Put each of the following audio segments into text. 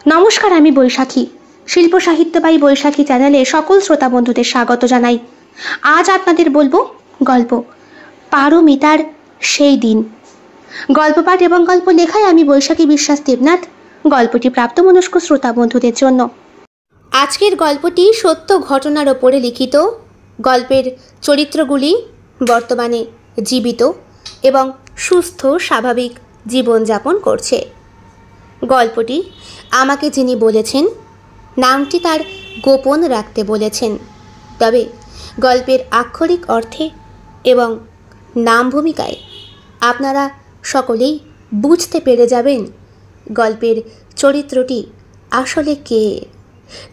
নমস্কার, আমি বৈশাখী। শিল্প সাহিত্য বাই বৈশাখী চ্যানেলে সকল শ্রোতা বন্ধুদের স্বাগত জানাই। আজ আপনাদের বলবো গল্প পারমিতার সেই দিন। গল্প পাঠ এবং গল্প লেখায় আমি বৈশাখী বিশ্বাস দেবনাথ। গল্পটি প্রাপ্তমনস্ক শ্রোতা বন্ধুদের জন্য। আজকের গল্পটি সত্য ঘটনার ওপরে লিখিত। গল্পের চরিত্রগুলি বর্তমানে জীবিত এবং সুস্থ স্বাভাবিক জীবনযাপন করছে। গল্পটি আমাকে যিনি বলেছেন নামটি তার গোপন রাখতে বলেছেন, তবে গল্পের আক্ষরিক অর্থে এবং নাম ভূমিকায় আপনারা সকলেই বুঝতে পেরে যাবেন গল্পের চরিত্রটি আসলে কে,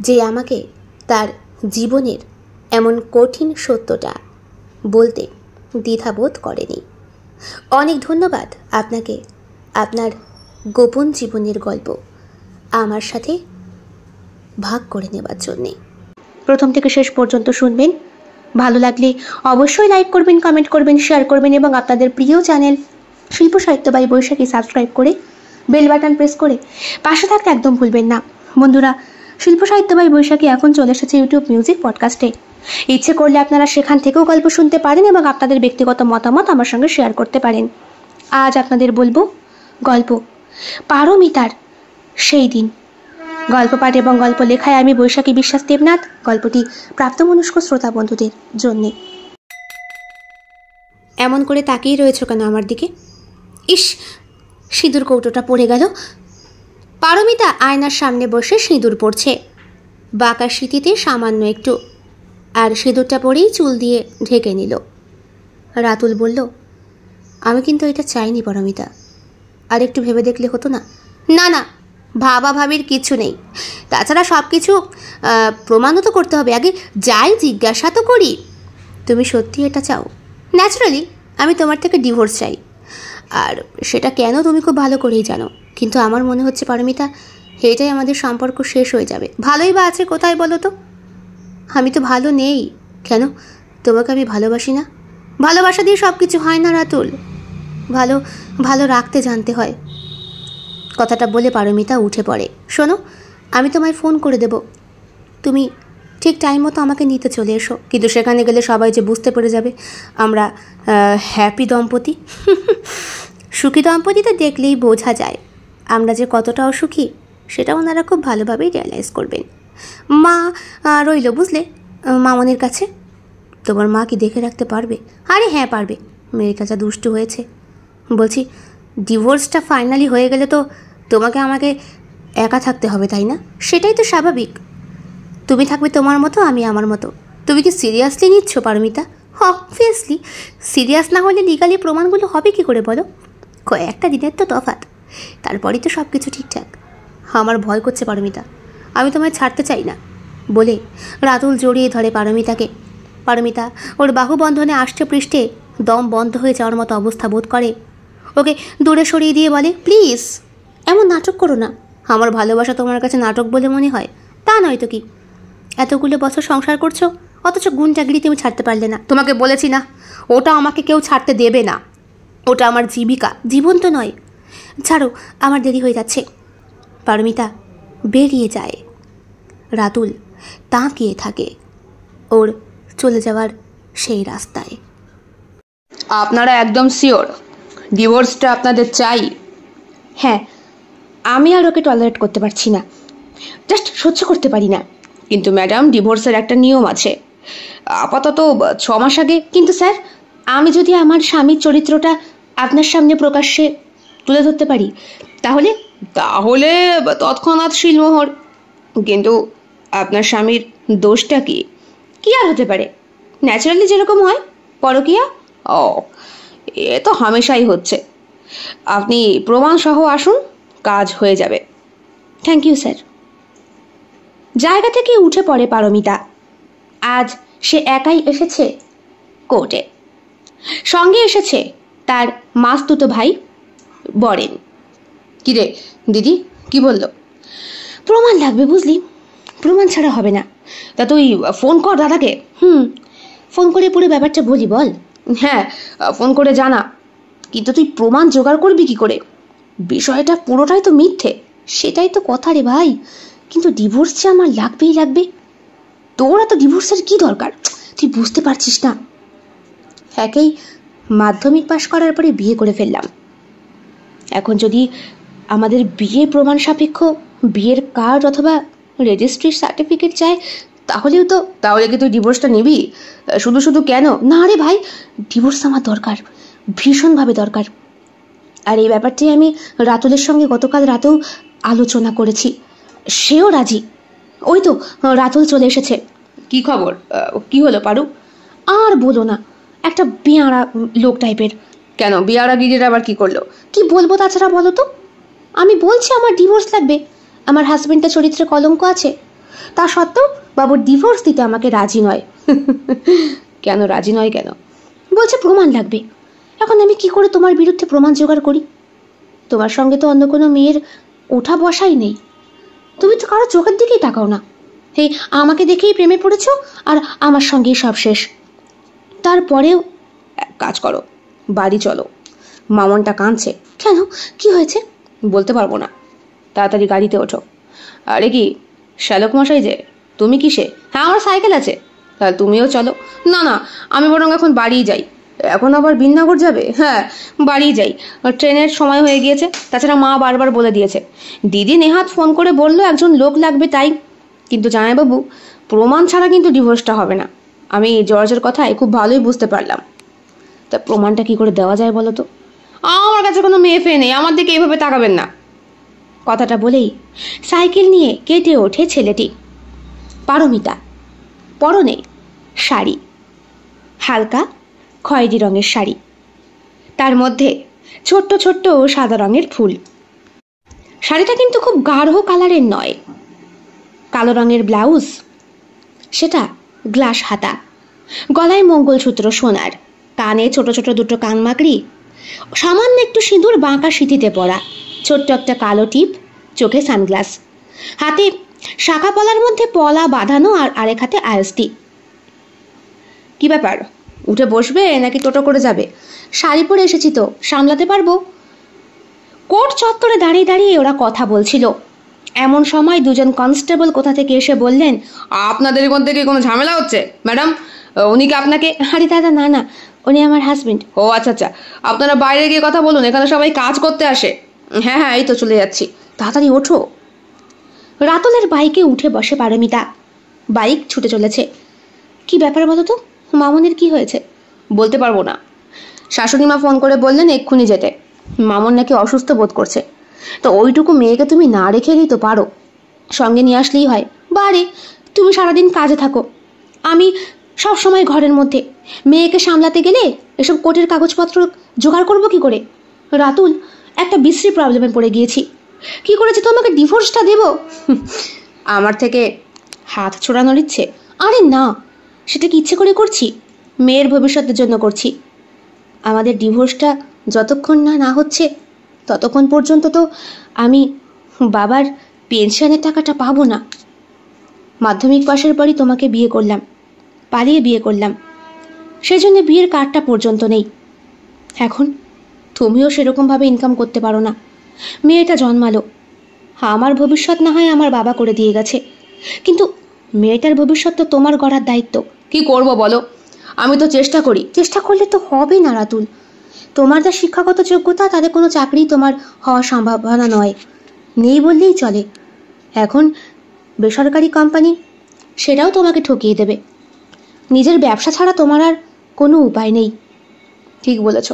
যে আমাকে তার জীবনের এমন কঠিন সত্যটা বলতে দ্বিধাবোধ করেনি। অনেক ধন্যবাদ আপনাকে আপনার গোপন জীবনের গল্প আমার সাথে ভাগ করে নেবার জন্যে। প্রথম থেকে শেষ পর্যন্ত শুনবেন। ভালো লাগলে অবশ্যই লাইক করবেন, কমেন্ট করবেন, শেয়ার করবেন এবং আপনাদের প্রিয় চ্যানেল শিল্প সাহিত্য বাই বৈশাখী সাবস্ক্রাইব করে বেল বাটন প্রেস করে পাশে থাকতে একদম ভুলবেন না। বন্ধুরা, শিল্প সাহিত্য বাই বৈশাখী এখন চলে এসেছে ইউটিউব মিউজিক পডকাস্টে। ইচ্ছে করলে আপনারা সেখান থেকেও গল্প শুনতে পারেন এবং আপনাদের ব্যক্তিগত মতামত আমার সঙ্গে শেয়ার করতে পারেন। আজ আপনাদের বলবো গল্প পারমিতার সেই দিন। গল্প পাঠ এবং গল্প লেখায় আমি বৈশাখী বিশ্বাস দেবনাথ। গল্পটি প্রাপ্তমনস্ক শ্রোতা বন্ধুদের জন্যে। এমন করে তাকিয়ে রয়েছ কেন আমার দিকে? ইস, সিঁদুর কৌটোটা পড়ে গেল। পারমিতা আয়নার সামনে বসে সিঁদুর পড়ছে, বাঁকা সিঁথিতে সামান্য একটু, আর সিঁদুরটা পরেই চুল দিয়ে ঢেকে নিল। রাতুল বলল, আমি কিন্তু এটা চাইনি পারমিতা, আর একটু ভেবে দেখলে হতো না? না না, ভাবা ভাবির কিছু নেই। তাছাড়া সব কিছু প্রমাণও তো করতে হবে, আগে যাই জিজ্ঞাসা তো করি। তুমি সত্যি এটা চাও? ন্যাচারালি আমি তোমার থেকে ডিভোর্স চাই, আর সেটা কেন তুমি খুব ভালো করেই জানো। কিন্তু আমার মনে হচ্ছে পারমিতা, এটাই আমাদের সম্পর্ক শেষ হয়ে যাবে। ভালোই বা আছে কোথায় বলো তো? আমি তো ভালো নেই। কেন? তোমাকে আমি ভালোবাসি না? ভালোবাসা দিয়ে সব কিছু হয় না রাতুল, ভালো ভালো রাখতে জানতে হয়। কথাটা বলে পারমিতা উঠে পড়ে। শোনো, আমি তোমায় ফোন করে দেব, তুমি ঠিক টাইম মতো আমাকে নিতে চলে এসো। কিন্তু সেখানে গেলে সবাই যে বুঝতে পেরে যাবে আমরা হ্যাপি দম্পতি। সুখী দম্পতি তো দেখলেই বোঝা যায়, আমরা যে কতটা অসুখী সেটা ওনারা খুব ভালোভাবেই রিয়ালাইজ করবেন। মা রইল বুঝলে মামনের কাছে। তোমার মা কি দেখে রাখতে পারবে? আরে হ্যাঁ পারবে, মেয়েটা যা দুষ্টু হয়েছে। বলছি, ডিভোর্সটা ফাইনালি হয়ে গেলে তো তোমাকে আমাকে একা থাকতে হবে, তাই না? সেটাই তো স্বাভাবিক। তুমি থাকবে তোমার মতো, আমি আমার মতো। তুমি কি সিরিয়াসলি নিচ্ছ পারমিতা? অবভিয়াসলি। সিরিয়াস না হলে লিগালি প্রমাণগুলো হবে কি করে বলো? কয়েকটা দিনের তো তফাৎ, তারপরেই তো সব কিছু ঠিকঠাক। আমার ভয় করছে পারমিতা, আমি তোমায় ছাড়তে চাই না বলে রাতুল জড়িয়ে ধরে পারমিতাকে। পারমিতা ওর বাহুবন্ধনে আষ্টে পৃষ্ঠে দম বন্ধ হয়ে যাওয়ার মতো অবস্থা বোধ করে। ওকে দূরে সরিয়ে দিয়ে বলে, প্লিজ এমন নাটক করো না। আমার ভালোবাসা তোমার কাছে নাটক বলে মনে হয়? তা নয় তো কি। এতগুলো বছর সংসার করছো, অথচ গুণটাগিরি তুমি ছাড়তে পারলে না। তোমাকে বলেছি না, ওটা আমাকে কেউ ছাড়তে দেবে না। ওটা আমার জীবিকা, জীবন তো নয়। ছাড়ো, আমার দেরি হয়ে যাচ্ছে। পারমিতা বেরিয়ে যায়। রাতুল তাকিয়ে থাকে ওর চলে যাওয়ার সেই রাস্তায়। আপনারা একদম শিওর ডিভোর্সটা আপনাদের চাই? হ্যাঁ, আমি আর ওকে টলারেট করতে পারছি না, জাস্ট সহ্য করতে পারি না। কিন্তু ম্যাডাম, ডিভোর্সের একটা নিয়ম আছে, আপাতত 6 মাস আগে। কিন্তু স্যার, আমি যদি আমার স্বামীর চরিত্রটা আপনার সামনে প্রকাশ্যে তুলে ধরতে পারি তাহলে? তাহলে তৎক্ষণাৎ শিলমোহর। কিন্তু আপনার স্বামীর দোষটা কি? কি আর হতে পারে, ন্যাচারালি যেরকম হয়, পরকীয়া। ও, এ তো হামেশাই হচ্ছে। আপনি প্রমাণ সহ আসুন, কাজ হয়ে যাবে। Thank you sir. জায়গা থেকে উঠে পড়ে পারমিতা। আজ সে একাই এসেছে কোর্টে। সঙ্গে এসেছে তার মাসতুতো ভাই বরেন। কিরে দিদি, কি বলল? প্রমাণ লাগবে বুঝলি, প্রমাণ ছাড়া হবে না। তা তুই ফোন কর দাদাকে। ফোন করে পুরো ব্যাপারটা বলি বল। হ্যাঁ, ফোন করে জানা। কিন্তু তুই প্রমাণ জোগাড় করবি কি করে? বিষয়টা পুরোটাই তো মিথ্যে। সেটাই তো কথা রে ভাই, কিন্তু ডিভোর্স যে আমার লাগবেই লাগবে। তোর এত ডিভোর্সের কি দরকার, তুই বুঝতে পারছিস না। একেই মাধ্যমিক পাশ করার পরে বিয়ে করে ফেললাম। এখন যদি আমাদের বিয়ে প্রমাণ সাপেক্ষ বিয়ের কার্ড অথবা রেজিস্ট্রি সার্টিফিকেট চায়, তাহলে কি তুই ডিভোর্সটা নিবি? শুধু শুধু কেন? না রে ভাই, ডিভোর্স আমার দরকার, ভীষণভাবে দরকার। আর এই ব্যাপারটি আমি রাতুলের সঙ্গে গতকাল রাতেও আলোচনা করেছি, সেও রাজি। ওই তো রাতুল চলে এসেছে। কি খবর? কি হলো পারু? আর বলো না, একটা বেয়াড়া লোক টাইপের। কেন, বিয়ারা গিরির আবার কি করলো? কি বলবো তাছাড়া বলো তো? আমি বলছি আমার ডিভোর্স লাগবে, আমার হাজবেন্ডের চরিত্রে কলঙ্ক আছে, তা সত্ত্বেও বাবুর ডিভোর্স দিতে আমাকে রাজি নয়। কেন রাজি নয় কেন? বলছে প্রমাণ লাগবে। এখন আমি কি করে তোমার বিরুদ্ধে প্রমাণ জোগাড় করি? তোমার সঙ্গে তো অন্য কোনো মেয়ের ওঠা বসাই নেই, তুমি তো কারো চোখের দিকেই তাকাও না। এই আমাকে দেখেই প্রেমে পড়েছো, আর আমার সঙ্গেই সব শেষ। তারপরেও এক কাজ করো, বাড়ি চলো, মামনটা কাঁদছে। কেন, কি হয়েছে? বলতে পারবো না, তাড়াতাড়ি গাড়িতে ওঠো। আরে কি শ্যালক মশাই যে, তুমি কিসে? হ্যাঁ, আমার সাইকেল আছে। তাহলে তুমিও চলো। না না, আমি বরং এখন বাড়িই যাই। এখন আবার বিন্নগর যাবে? হ্যাঁ, বাড়িই যাই, ট্রেনের সময় হয়ে গিয়েছে। তাছাড়া মা বারবার বলে দিয়েছে, দিদি নেহাত ফোন করে বললো একজন লোক লাগবে তাই। কিন্তু জামাইবাবু, প্রমাণ ছাড়া কিন্তু ডিভোর্সটা হবে না। আমি জর্জের কথায় খুব ভালোই বুঝতে পারলাম। তা প্রমাণটা কি করে দেওয়া যায় বলো তো? আমার কাছে কোনো মেয়ে ফেয়ে নেই, আমার দিকে এইভাবে তাকাবেন না। কথাটা বলেই সাইকেল নিয়ে কেটে ওঠে ছেলেটি। পারমিতা পরনে শাড়ি, হালকা খয়েরি রঙের শাড়ি, তার মধ্যে ছোট্ট ছোট্ট সাদা রঙের ফুল। শাড়িটা কিন্তু খুব গাঢ় কালারের নয়, কালো রঙের ব্লাউজ, সেটা গ্লাস হাতা, গলায় মঙ্গলসূত্র সোনার, কানে ছোট ছোট দুটো কানমাকড়ি, সামান্য একটু সিঁদুর বাঁকা সিঁথিতে পরা, ছোট্ট একটা কালো টিপ, চোখে সানগ্লাস, হাতে শাখা পলার মধ্যে পলা বাঁধানো, আর আরেক হাতে আয়স্তি। কি ব্যাপার, উঠে বসবে নাকি টোটো করে যাবে? শাড়ি পরে এসেছি তো, সামলাতে পারবো। কোর্ট চত্বরে দাঁড়িয়ে দাঁড়িয়ে ওরা কথা বলছিল, এমন সময় দুজন কনস্টেবল কোথা থেকে এসে বললেন, আপনাদের মধ্যে কি কোনো ঝামেলা হচ্ছে ম্যাডাম? উনি কি আপনাকে? আরে দাদা, না না, উনি আমার হাজবেন্ড। ও আচ্ছা আচ্ছা, আপনারা বাইরে গিয়ে কথা বলুন, এখানে সবাই কাজ করতে আসে। হ্যাঁ হ্যাঁ, এই তো চলে যাচ্ছি। তাড়াতাড়ি ওঠো। রাতুলের বাইকে উঠে বসে পারমিতা। বাইক ছুটে চলেছে। কি ব্যাপার বলো তো, মামনের কি হয়েছে? বলতে পারবো না। শাশুড়ি মা ফোন করে বললেন এক্ষুনি যেতে, মামন নাকি অসুস্থ বোধ করছে। তো ওইটুকু মেয়েকে তুমি না রেখে দিই তো পারো, সঙ্গে নিয়ে আসলেই হয়। বারে, তুমি সারাদিন কাজে থাকো, আমি সব সময় ঘরের মধ্যে, মেয়েকে সামলাতে গেলে এসব কোর্টের কাগজপত্র জোগাড় করবো কি করে? রাতুল, একটা বিশ্রী প্রবলেমে পড়ে গিয়েছি। কি করেছে তোমাকে ডিভোর্সটা দেব? আমার থেকে হাত ছোড়ানোর ইচ্ছে? আরে না, সেটা কি ইচ্ছে করে করছি? মেয়ের ভবিষ্যতের জন্য করছি। আমাদের ডিভোর্সটা যতক্ষণ না হচ্ছে ততক্ষণ পর্যন্ত তো আমি বাবার পেনশনের টাকাটা পাবো না। মাধ্যমিক পাশের পরই তোমাকে বিয়ে করলাম, পালিয়ে বিয়ে করলাম, সেই জন্য বিয়ের কার্ডটা পর্যন্ত নেই। এখন তুমিও সেরকমভাবে ইনকাম করতে পারো না। মেয়েটা জন্মালো, আমার ভবিষ্যৎ না হয় আমার বাবা করে দিয়ে গেছে, কিন্তু মেয়েটার ভবিষ্যৎ তো তোমার গড়ার দায়িত্ব। কি করব বলো, আমি তো চেষ্টা করি। চেষ্টা করলে তো হবে না রাতুল, তোমার যা শিক্ষাগত যোগ্যতা তাতে কোনো চাকরি তোমার হওয়ার সম্ভাবনা নয়, নেই বললেই চলে। এখন বেসরকারি কোম্পানি, সেটাও তোমাকে ঠকিয়ে দেবে। নিজের ব্যবসা ছাড়া তোমার আর কোনো উপায় নেই। ঠিক বলেছ,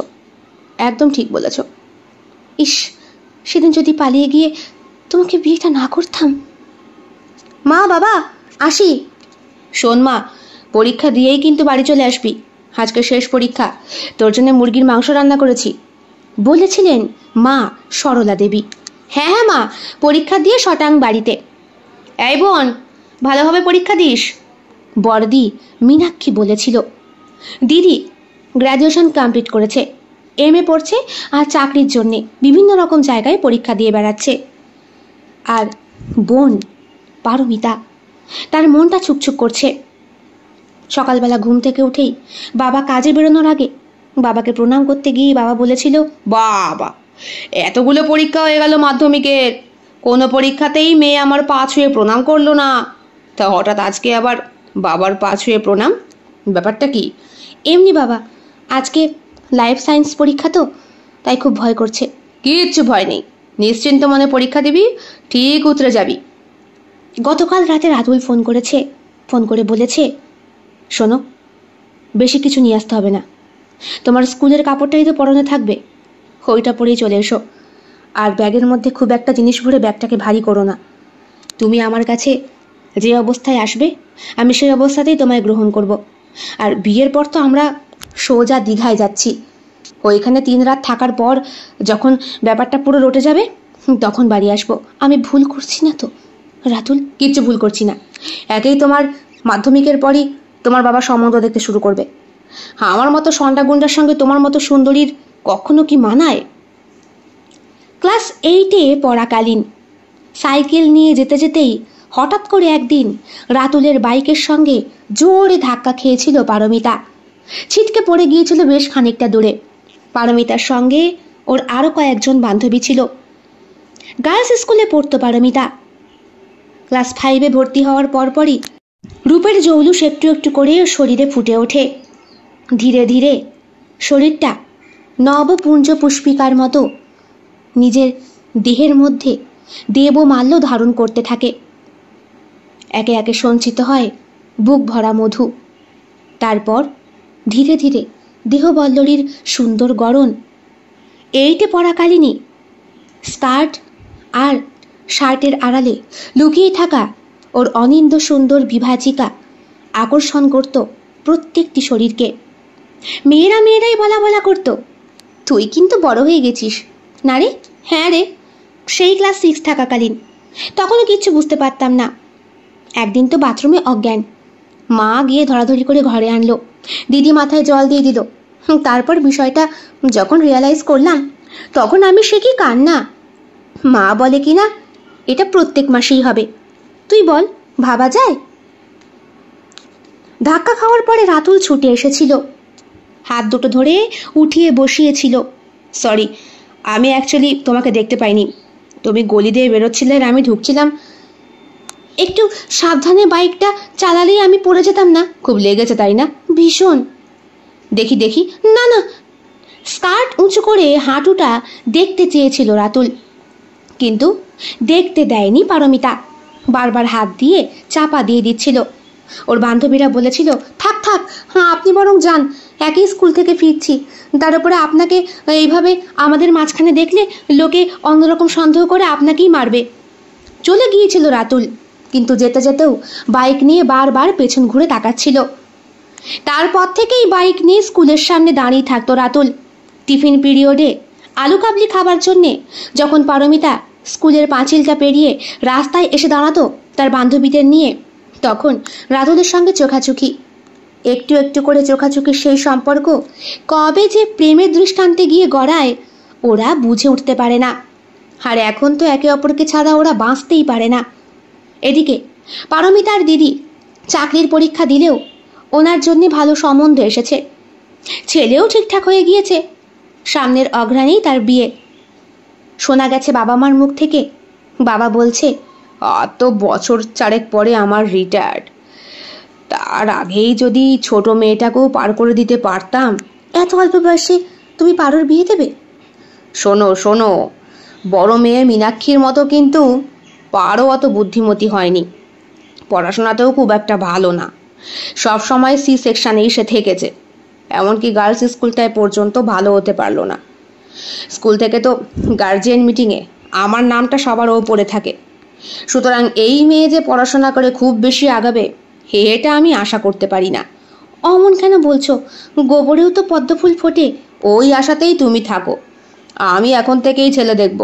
একদম ঠিক বলেছ। ইস, সেদিন যদি পালিয়ে গিয়ে তোমাকে বিয়েটা না করতাম। মা, বাবা, আসি। শোন মা, পরীক্ষা দিয়েই কিন্তু বাড়ি চলে আসবি, আজকে শেষ পরীক্ষা। তোর জন্য মুরগির মাংস রান্না করেছি, বলেছিলেন মা সরলা দেবী। হ্যাঁ হ্যাঁ মা, পরীক্ষা দিয়ে শটাং বাড়িতে। এই বোন, ভালোভাবে পরীক্ষা দিস। বড়দি মীনাক্ষী বলেছিল। দিদি গ্র্যাজুয়েশন কমপ্লিট করেছে, এমএ পড়ছে, আর চাকরির জন্যে বিভিন্ন রকম জায়গায় পরীক্ষা দিয়ে বেড়াচ্ছে। আর বোন পারমিতা, তার মনটা ছুকছুক করছে। সকালবেলা ঘুম থেকে উঠেই বাবা কাজে বেরোনোর আগে বাবাকে প্রণাম করতে গিয়ে বাবা বলেছিল, বাবা, এতগুলো পরীক্ষা হয়ে গেল মাধ্যমিকের, কোনো পরীক্ষাতেই মেয়ে আমার পা ছুঁয়ে প্রণাম করলো না, তা হঠাৎ আজকে আবার বাবার পা ছুঁয়ে প্রণাম, ব্যাপারটা কি? এমনি বাবা, আজকে লাইফ সায়েন্স পরীক্ষা তো, তাই খুব ভয় করছে। কিচ্ছু ভয় নেই, নিশ্চিন্ত মনে পরীক্ষা দিবি, ঠিক উতরে যাবি। গতকাল রাতে রাতুল ফোন করেছে, ফোন করে বলেছে, শোনো, বেশি কিছু নিয়ে আসতে হবে না, তোমার স্কুলের কাপড়টাই তো পরনে থাকবে, ওইটা পরেই চলে এসো। আর ব্যাগের মধ্যে খুব একটা জিনিস ভরে ব্যাগটাকে ভারী করো না। তুমি আমার কাছে যে অবস্থায় আসবে, আমি সেই অবস্থাতেই তোমায় গ্রহণ করব। আর বিয়ের পর তো আমরা সোজা দীঘায় যাচ্ছি, ওইখানে 3 রাত থাকার পর যখন ব্যাপারটা পুরো রটে যাবে, তখন বাড়ি আসবো। আমি ভুল করছি না তো রাতুল? কিচ্ছু ভুল করছি না। একেই তোমার মাধ্যমিকের পরই তোমার বাবা সম্বন্ধ দেখতে শুরু করবে। আমার মতো সন্ডা গুন্ডার সঙ্গে তোমার মতো সুন্দরীর কখনো কি মানায়? ক্লাস 8-এ পড়াকালীন সাইকেল নিয়ে যেতে যেতেই হঠাৎ করে একদিন রাতুলের বাইকের সঙ্গে জোরে ধাক্কা খেয়েছিল পারমিতা। ছিটকে পড়ে গিয়েছিল বেশ খানিকটা দূরে। পারমিতার সঙ্গে ওর আরও কয়েকজন বান্ধবী ছিল। গার্লস স্কুলে পড়তো পারমিতা। ক্লাস 5-এ ভর্তি হওয়ার পরপরই রূপের জৌলুস একটু একটু করে ওর শরীরে ফুটে ওঠে। ধীরে ধীরে শরীরটা নবপুঞ্জ পুষ্পিকার মতো নিজের দেহের মধ্যে দেবমাল্য ধারণ করতে থাকে। একে একে সঞ্চিত হয় বুক ভরা মধু। তারপর ধীরে ধীরে দেহবল্লরীর সুন্দর গড়ন। 8-এ পড়াকালীনই স্কার্ট আর শার্টের আড়ালে লুকিয়ে থাকা ওর অনিন্দ সুন্দর বিভাজিকা আকর্ষণ করত প্রত্যেকটি শরীরকে। মেয়েরাই বলা বলা করত, তুই কিন্তু বড় হয়ে গেছিস না রে? হ্যাঁ রে, সেই ক্লাস 6 থাকাকালীন। তখনও কিচ্ছু বুঝতে পারতাম না। একদিন তো বাথরুমে অজ্ঞান, মা গিয়ে ধরাধরি করে ঘরে আনলো, দিদি মাথায় জল দিয়ে দিল। তারপর বিষয়টা যখন রিয়ালাইজ করলাম, তখন আমি সে কি কান্না। মা বলে কি না, এটা প্রত্যেক মাসেই হবে। তুই বল, ভাবা যায়? ধাক্কা খাওয়ার পরে রাতুল ছুটে এসেছিল, হাত দুটো ধরে উঠিয়ে বসিয়েছিল। সরি, আমি অ্যাকচুয়ালি তোমাকে দেখতে পাইনি, তুমি গলি দিয়ে বেরোচ্ছিলে আর আমি ঢুকছিলাম। একটু সাবধানে বাইকটা চালালেই আমি পড়ে যেতাম না? খুব লেগেছে তাই না? ভীষণ। দেখি দেখি। না না, স্কার্ট উঁচু করে হাঁটুটা দেখতে চেয়েছিল রাতুল, কিন্তু দেখতে দেয়নি পারমিতা। বারবার হাত দিয়ে চাপা দিয়ে দিচ্ছিল। ওর বান্ধবীরা বলেছিল, থাক থাক, হ্যাঁ আপনি বরং যান, একই স্কুল থেকে ফিরছি, তার উপরে আপনাকে এইভাবে আমাদের মাঝখানে দেখলে লোকে অন্যরকম সন্দেহ করে আপনাকেই মারবে। চলে গিয়েছিল রাতুল, কিন্তু যেতে যেতেও বাইক নিয়ে বারবার পেছন ঘুরে তাকাচ্ছিল। তারপর থেকেই বাইক নিয়ে স্কুলের সামনে দাঁড়িয়ে থাকতো রাতুল। টিফিন পিরিয়ডে আলু কাবলি খাবার জন্যে যখন পারমিতা স্কুলের পাঁচিলটা পেরিয়ে রাস্তায় এসে দাঁড়াতো তার বান্ধবীদের নিয়ে, তখন রাতুলের সঙ্গে চোখাচোখি। একটু একটু করে চোখাচোখির সেই সম্পর্ক কবে যে প্রেমের দৃষ্টান্তে গিয়ে গড়ায় ওরা বুঝে উঠতে পারে না। আর এখন তো একে অপরকে ছাড়া ওরা বাঁচতেই পারে না। এদিকে পারমিতার দিদি চাকরির পরীক্ষা দিলেও ওনার জন্য ভালো সম্বন্ধ এসেছে। ছেলেও ঠিকঠাক হয়ে গিয়েছে, সামনের অঘ্রাণেই তার বিয়ে। শোনা গেছে বাবা মার মুখ থেকে, বাবা বলছে, আর তো বছর 4 পরে আমার রিটায়ার্ড, তার আগেই যদি ছোট মেয়েটাকেও পার করে দিতে পারতাম। এত অল্প বয়সে তুমি পারোর বিয়ে দেবে? শোনো শোনো, বড় মেয়ে মীনাক্ষীর মতো কিন্তু পারও অত বুদ্ধিমতী হয়নি, পড়াশোনাতেও খুব একটা ভালো না, সব সময় সি সেকশানেই সে থেকেছে, এমনকি গার্লস স্কুলটায় পর্যন্ত ভালো হতে পারলো না। স্কুল থেকে তো গার্জিয়ান মিটিংয়ে আমার নামটা সবার ওপরে থাকে, সুতরাং এই মেয়ে যে পড়াশোনা করে খুব বেশি আগাবে এটা আমি আশা করতে পারি না। অমন কেন বলছো? গোবরেও তো পদ্মফুল ফোটে। ওই আশাতেই তুমি থাকো, আমি এখন থেকেই ছেলে দেখব।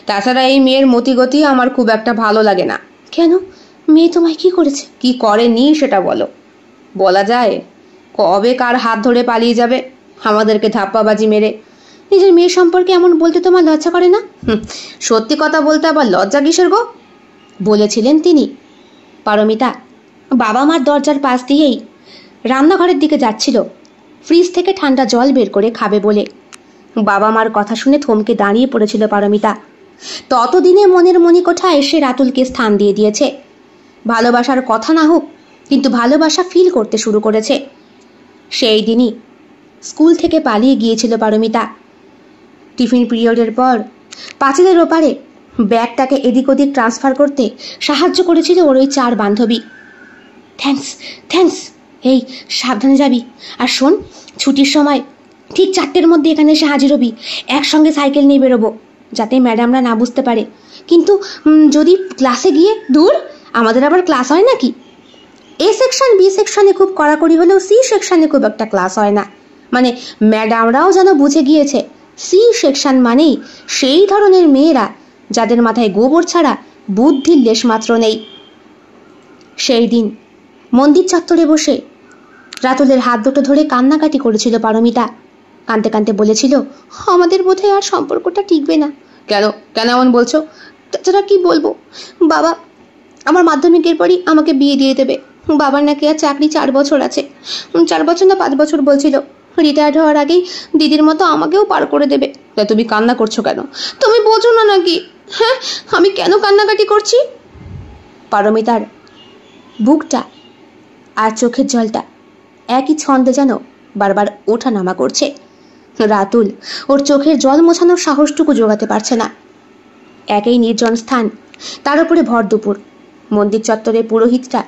তাছাড়া এই মেয়ের মতিগতি আমার খুব একটা ভালো লাগে না। কেন? মেয়ে তোমায় কি করেছে? কি করেনি সেটা বলো। বলা যায়? কবে কার হাত ধরে পালিয়ে যাবে আমাদেরকে ধাপ্পাবাজি মেরে। নিজের মেয়ে সম্পর্কে এমন বলতে তোমার লজ্জা করে না? সত্যি কথা বলতে আবার লজ্জা কিসের গো? বলেছিলেন তিনি। পারমিতা বাবা মার দরজার পাশ দিয়েই রান্নাঘরের দিকে যাচ্ছিল, ফ্রিজ থেকে ঠান্ডা জল বের করে খাবে বলে। বাবা মার কথা শুনে থমকে দাঁড়িয়ে পড়েছিল পারমিতা। ততদিনে মনের মণিকোঠায় সে রাতুলকে স্থান দিয়ে দিয়েছে। ভালোবাসার কথা না হোক, কিন্তু ভালোবাসা ফিল করতে শুরু করেছে। সেই দিনই স্কুল থেকে পালিয়ে গিয়েছিল পারমিতা। টিফিন পিরিয়ডের পর পাঁচিলের ওপারে ব্যাগটাকে এদিক ওদিক ট্রান্সফার করতে সাহায্য করেছিল ওর ওই 4 বান্ধবী। থ্যাঙ্কস থ্যাঙ্কস, এই সাবধানে যাবি। আর শোন, ছুটির সময় ঠিক 4টের মধ্যে এখানে এসে হাজির হবি। একসঙ্গে সাইকেল নিয়ে বেরোবো, যাতে ম্যাডামরা না বুঝতে পারে। কিন্তু যদি ক্লাসে গিয়ে, দূর, আমাদের আবার ক্লাস হয় নাকি? এ সেকশন বি সেকশনে খুব কড়াকড়ি হলেও সি সেকশনে খুব একটা ক্লাস হয় না। মানে ম্যাডামরাও যেন বুঝে গিয়েছে সি সেকশন মানেই সেই ধরনের মেয়েরা যাদের মাথায় গোবর ছাড়া বুদ্ধির লেশমাত্র নেই। সেই দিন মন্দির চত্বরে বসে রাতুলের হাত দুটো ধরে কান্নাকাটি করেছিল পারমিতা। কাঁদতে কাঁদতে বলেছিল, আমাদের বোধহয় আর সম্পর্কটা টিকবে না। কেন কেন এমন বলছো? তাছাড়া কি বলবো, বাবা আমার মাধ্যমিকের পরই আমাকে বিয়ে দিয়ে দেবে। বাবার নাকি আর চাকরি 4 বছর আছে, 4 বছর না 5 বছর বলছিল। রিটায়ার্ড হওয়ার আগেই দিদির মতো আমাকেও পার করে দেবে। তা তুমি কান্না করছো কেন? তুমি বোঝো না নাকি? হ্যাঁ, আমি কেন কান্নাকাটি করছি? পারমিতার বুকটা আর চোখের জলটা একই ছন্দে যেন বারবার ওঠা নামা করছে। রাতুল ওর চোখের জল মোছানোর সাহসটুকু জোগাতে পারছে না। একই নির্জন স্থান, তার উপরে ভর দুপুর। মন্দির চত্বরে পুরোহিতটা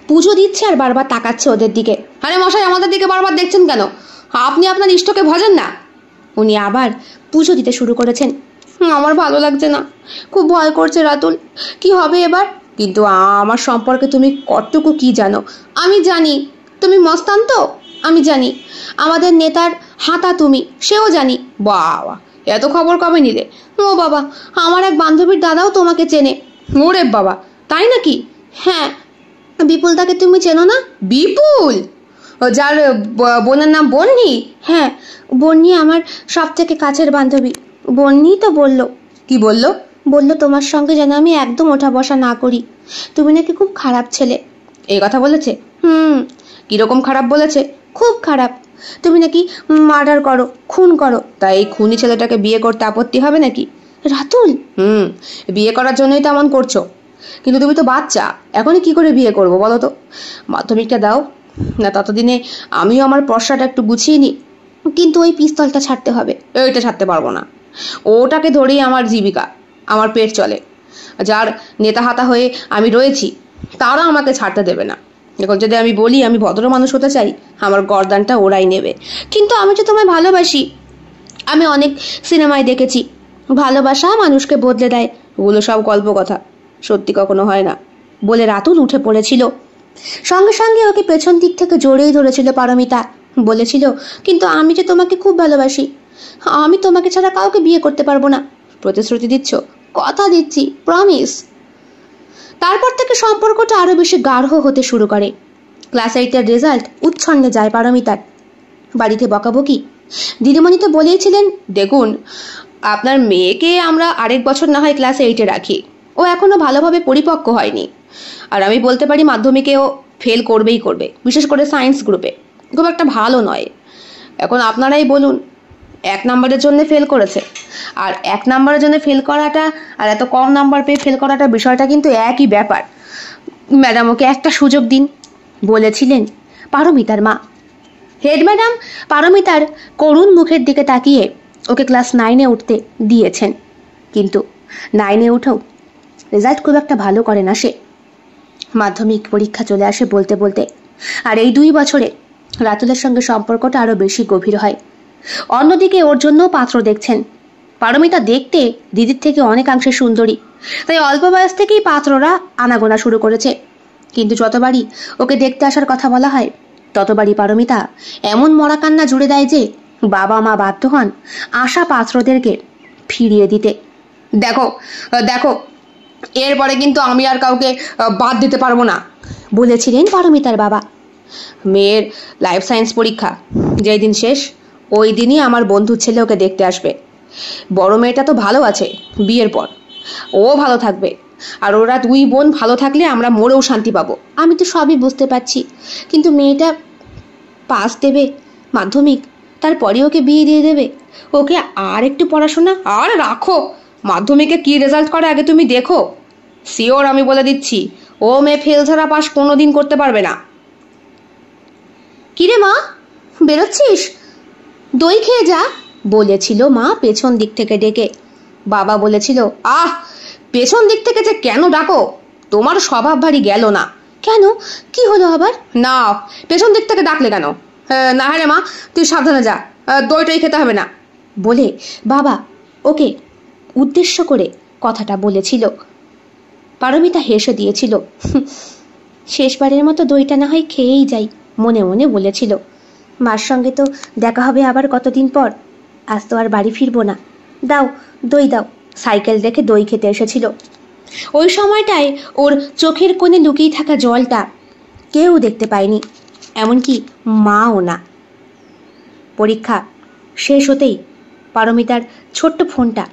পুজো দিচ্ছে আর বারবার তাকাচ্ছে ওদের দিকে। আরে মশাই, আমাদের দিকে বারবার দেখছেন কেন? আপনি আপনার ইষ্টকে ভজেন না? উনি আবার পুজো দিতে শুরু করেছেন। আমার ভালো লাগছে না, খুব ভয় করছে রাতুল, কি হবে এবার? কিন্তু আমার সম্পর্কে তুমি কতটুকু কি জানো? আমি জানি তুমি মস্তান তো, আমি জানি আমাদের নেতার হাতা তুমি, সেও জানি। বাবা, এত খবর কবে নিলে? ও বাবা, আমার এক বান্ধবীর দাদাও তোমাকে চেনে। ওরে বাবা, তাই নাকি? হ্যাঁ, বিপুলদাকে তুমি চেনো না? বিপুল? যার বোনের নাম বন্নি? হ্যাঁ, বন্নি আমার সব থেকে কাছের বান্ধবী। বন্নি তো বলল। কি বললো? বলল তোমার সঙ্গে যেন আমি একদম ওঠা বসা না করি, তুমি নাকি খুব খারাপ ছেলে। এই কথা বলেছে? কিরকম খারাপ বলেছে? খুব খারাপ। তুমি নাকি মার্ডার করো, খুন করো। তাই এই খুনি ছেলেটাকে বিয়ে করতে আপত্তি হবে নাকি? রাতুল, বিয়ে করার জন্যই তো এমন করছো। কিন্তু তুমি তো বাচ্চা, এখনই কি করে বিয়ে করবো বলো তো? মাধ্যমিকটা দাও না, ততদিনে আমিও আমার পর্সাটা একটু গুছিয়ে নিই। কিন্তু ওই পিস্তলটা ছাড়তে হবে। এইটা ছাড়তে পারবো না। ওটাকে ধরেই আমার জীবিকা, আমার পেট চলে। যার নেতা হাতা হয়ে আমি রয়েছি, তারা আমাকে ছাড়তে দেবে না। এখন যদি আমি বলি আমি ভদ্র মানুষ হতে চাই, আমার গর্দানটা ওরাই নেবে। কিন্তু আমি তো তোমায় ভালোবাসি। আমি অনেক সিনেমায় দেখেছি ভালোবাসা মানুষকে বদলে দেয়। ওগুলো সব গল্প কথা, সত্যি কখনো হয় না। বলে রাতুল উঠে পড়েছিল। সঙ্গে সঙ্গে ওকে পেছন দিক থেকে জড়িয়ে ধরেছিল পারমিতা। বলেছিল, কিন্তু আমি যে তোমাকে খুব ভালোবাসি, আমি তোমাকে ছাড়া কাউকে বিয়ে করতে পারবো না। প্রতিশ্রুতি দিচ্ছ? কথা দিচ্ছি, প্রমিস। তারপর থেকে সম্পর্কটা আরো বেশি গাঢ় হতে শুরু করে। ক্লাস 8-এর রেজাল্ট উচ্ছন্নে যায় পারমিতার। বাড়িতে বকাবকি। দিদিমণি তো বলেইছিলেন, দেখুন, আপনার মেয়েকে আমরা আরেক বছর না হয় ক্লাস 8-এ রাখি, ও এখনো ভালোভাবে পরিপক্ক হয়নি। আর আমি বলতে পারি মাধ্যমিকেও ফেল করবেই করবে, বিশেষ করে সায়েন্স গ্রুপে খুব একটা ভালো নয়। এখন আপনারাই বলুন, 1 নম্বরের জন্য ফেল করেছে, আর 1 নম্বরের জন্য ফেল করাটা আর এত কম নাম্বার পেয়ে ফেল করাটা বিষয়টা কিন্তু একই ব্যাপার। ম্যাডাম ওকে একটা সুযোগ দিন, বলেছিলেন পারমিতার মা। হেড ম্যাডাম পারমিতার করুণ মুখের দিকে তাকিয়ে ওকে ক্লাস 9-এ উঠতে দিয়েছেন। কিন্তু 9-এ উঠেও রেজাল্ট খুব একটা ভালো করে না সে। মাধ্যমিক পরীক্ষা চলে আসে বলতে বলতে। আর এই 2 বছরে রাতুলের সঙ্গে সম্পর্কটা আরো বেশি গভীর হয়। অন্যদিকে ওর জন্য পাত্র দেখছেন। পারমিতা দেখতে দিদির থেকে অনেকাংশে সুন্দরী, তাই অল্প বয়স থেকেই পাত্ররা আনাগোনা শুরু করেছে। কিন্তু যতবারই ওকে দেখতে আসার কথা বলা হয়, ততবারই পারমিতা এমন মরা কান্না জুড়ে দেয় যে বাবা মা বাধ্য হন আশা পাত্রদেরকে ফিরিয়ে দিতে। দেখো দেখো, এরপরে কিন্তু আমি আর কাউকে বাদ দিতে পারবো না, বলেছিলেন পারমিতার বাবা। মেয়ের লাইফ সায়েন্স পরীক্ষা যেই দিন শেষ, ওই দিনই আমার বন্ধুর ছেলে ওকে দেখতে আসবে। বড় মেয়েটা তো ভালো আছে, বিয়ের পর ও ভালো থাকবে, আর ওরা 2 বোন ভালো থাকলে আমরা মরেও শান্তি পাবো। আমি তো সবই বুঝতে পারছি, কিন্তু মেয়েটা পাস দেবে মাধ্যমিক, তারপরে ওকে বিয়ে দিয়ে দেবে। ওকে আর একটু পড়াশোনা। আর রাখো, মাধ্যমিকে কি রেজাল্ট করে আগে তুমি দেখো। শিওর আমি বলে দিচ্ছি, ও মেয়ে ফেল ছাড়া পাস কোনোদিন করতে পারবে না। কিরে মা, বেরোচ্ছিস? দই খেয়ে যা, বলেছিল মা পেছন দিক থেকে ডেকে। বাবা বলেছিল, আহ, পেছন দিক থেকে যে কেন ডাকো, তোমার স্বভাব ভারী গেল না। কেন, কি হলো আবার? না, পেছন দিক থেকে ডাকলে কেন? না রে মা, তুই সাবধানে যা, দইটাই খেতে হবে না বলে বাবা ওকে উদ্দেশ্য করে কথাটা বলেছিল। পারমিতা হেসে দিয়েছিল। শেষবারের মতো দইটা না হয় খেয়েই যাই, মনে মনে বলেছিল। মার সঙ্গে তো দেখা হবে আবার কতদিন পর, আজ তো আর বাড়ি ফিরবো না, দাও দই দাও। সাইকেল দেখে দই খেতে এসেছিল। ওই সময়টায় ওর চোখের কোণে লুকিয়ে থাকা জলটা কেউ দেখতে পায়নি, এমনকি মাও না। পরীক্ষা শেষ হতেই পারমিতার ছোট্ট ফোনটা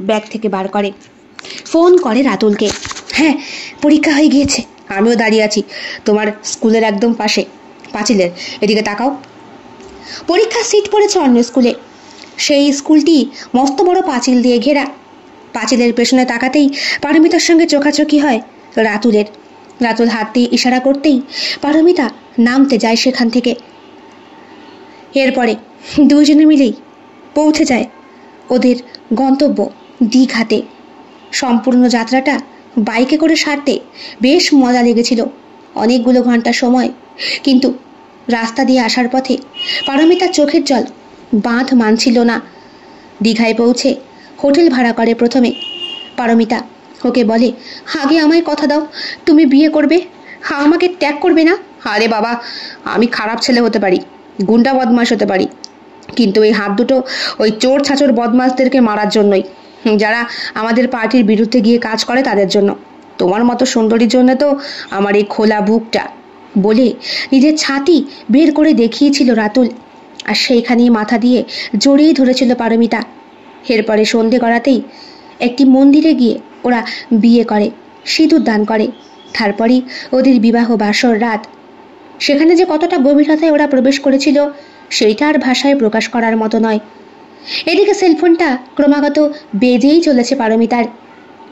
ব্যাগ থেকে বার করে, ফোন করে রাতুলকে। হ্যাঁ, পরীক্ষা হয়ে গিয়েছে। আমিও দাঁড়িয়ে আছি তোমার স্কুলের একদম পাশে, পাঁচিলের এদিকে তাকাও। পরীক্ষার সিট পড়েছে অন্য স্কুলে। সেই স্কুলটি মস্ত বড় পাঁচিল দিয়ে ঘেরা। পাঁচিলের পেছনে তাকাতেই পারমিতার সঙ্গে চোখাচোখি হয় রাতুলের। রাতুল হাত দিয়ে ইশারা করতেই পারমিতা নামতে যায় সেখান থেকে। এরপরে দুজনে মিলেই পৌঁছে যায় ওদের গন্তব্য দীঘাতে। সম্পূর্ণ যাত্রাটা বাইকে করে সারতে বেশ মজা লেগেছিল, অনেকগুলো ঘন্টা সময়। কিন্তু রাস্তা দিয়ে আসার পথে পারমিতার চোখের জল বাঁধ মানছিল না। দীঘায় পৌঁছে হোটেল ভাড়া করে প্রথমে। পারমিতা ওকে বলে, আগে আমায় কথা দাও, তুমি বিয়ে করবে, আমাকে ত্যাগ করবে না। আরে বাবা, আমি খারাপ ছেলে হতে পারি, গুন্ডা বদমাশ হতে পারি, কিন্তু এই হাত দুটো ওই চোর ছাচোর বদমাশদেরকে মারার জন্যই, যারা আমাদের পার্টির বিরুদ্ধে গিয়ে কাজ করে তাদের জন্য। তোমার মতো সুন্দরীর জন্য তো আমার এই খোলা বুকটা, বলে নিজের ছাতি বের করে দেখিয়েছিল রাতুল। আর সেইখানেই মাথা দিয়ে জড়িয়ে ধরেছিল পারমিতা। এরপরে সন্ধে গড়াতেই একটি মন্দিরে গিয়ে ওরা বিয়ে করে, সিঁদুর দান করে। তারপরই ওদের বিবাহ বাসর রাত। সেখানে যে কতটা গভীরতায় ওরা প্রবেশ করেছিল সেইটা আর ভাষায় প্রকাশ করার মতো নয়। এদিকে সেলফোনটা ক্রমাগত বেজেই চলেছে পারমিতার,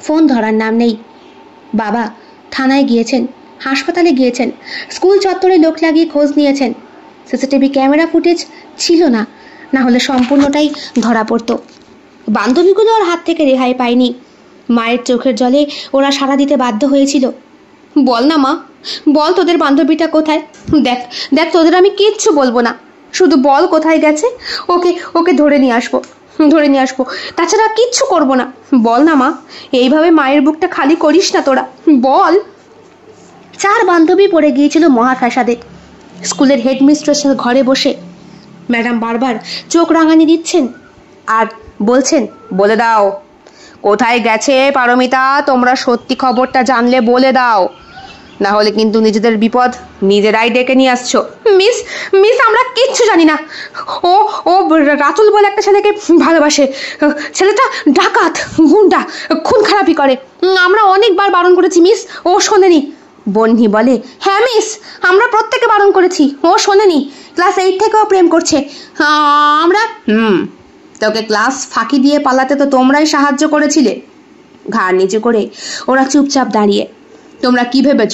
ফোন ধরার নাম নেই। বাবা থানায় গিয়েছেন, হাসপাতালে গিয়েছেন, স্কুল চত্বরে লোক লাগিয়ে খোঁজ নিয়েছেন। সিসিটিভি ক্যামেরা ফুটেজ ছিল না, না হলে সম্পূর্ণটাই ধরা পড়ত। বান্ধবীগুলো ওর হাত থেকে রেহাই পায়নি। মায়ের চোখের জলে ওরা সাড়া দিতে বাধ্য হয়েছিল। বল না মা, বল তোদের বান্ধবীটা কোথায়? দেখ দেখ, তোদের আমি কিচ্ছু বলবো না, শুধু বল কোথায় গেছে, ওকে ওকে ধরে নিয়ে আসবো, ধরে নিয়ে আসবো, তাছাড়া কিচ্ছু করবো না। বল না মা, এইভাবে মায়ের বুকটা খালি করিস না তোরা, বল। 4 বান্ধবী পড়ে গিয়েছিল মহাফ্যাসাদে। স্কুলের হেডমিস্ট্রেসের ঘরে বসে ম্যাডাম বারবার চোখ রাঙানি দিচ্ছেন আর বলছেন, বলে দাও কোথায় গেছে পারমিতা, তোমরা সত্যি খবরটা জানলে বলে দাও, না হলে কিন্তু নিজেদের বিপদ নিজেরাই ডেকে নিয়ে আসছো। মিস মিস আমরা কিচ্ছু জানি না। ও ও রাতুল বলে একটা ছেলেকে ভালোবাসে, ছেলেটা ডাকাত, গুন্ডা, খুন খারাপি করে। আমরা অনেকবার বারণ করেছি মিস, ও শোনেনি। বন্যি বলে, হ্যাঁ মিস, আমরা প্রত্যেকে বারণ করেছি, ও শোনেনি। ক্লাস 8 থেকেও প্রেম করছে। আমরা তোকে ক্লাস ফাঁকি দিয়ে পালাতে তো তোমরাই সাহায্য করেছিলে। ঘাড় নিচু করে ওরা চুপচাপ দাঁড়িয়ে। তোমরা কি ভেবেছ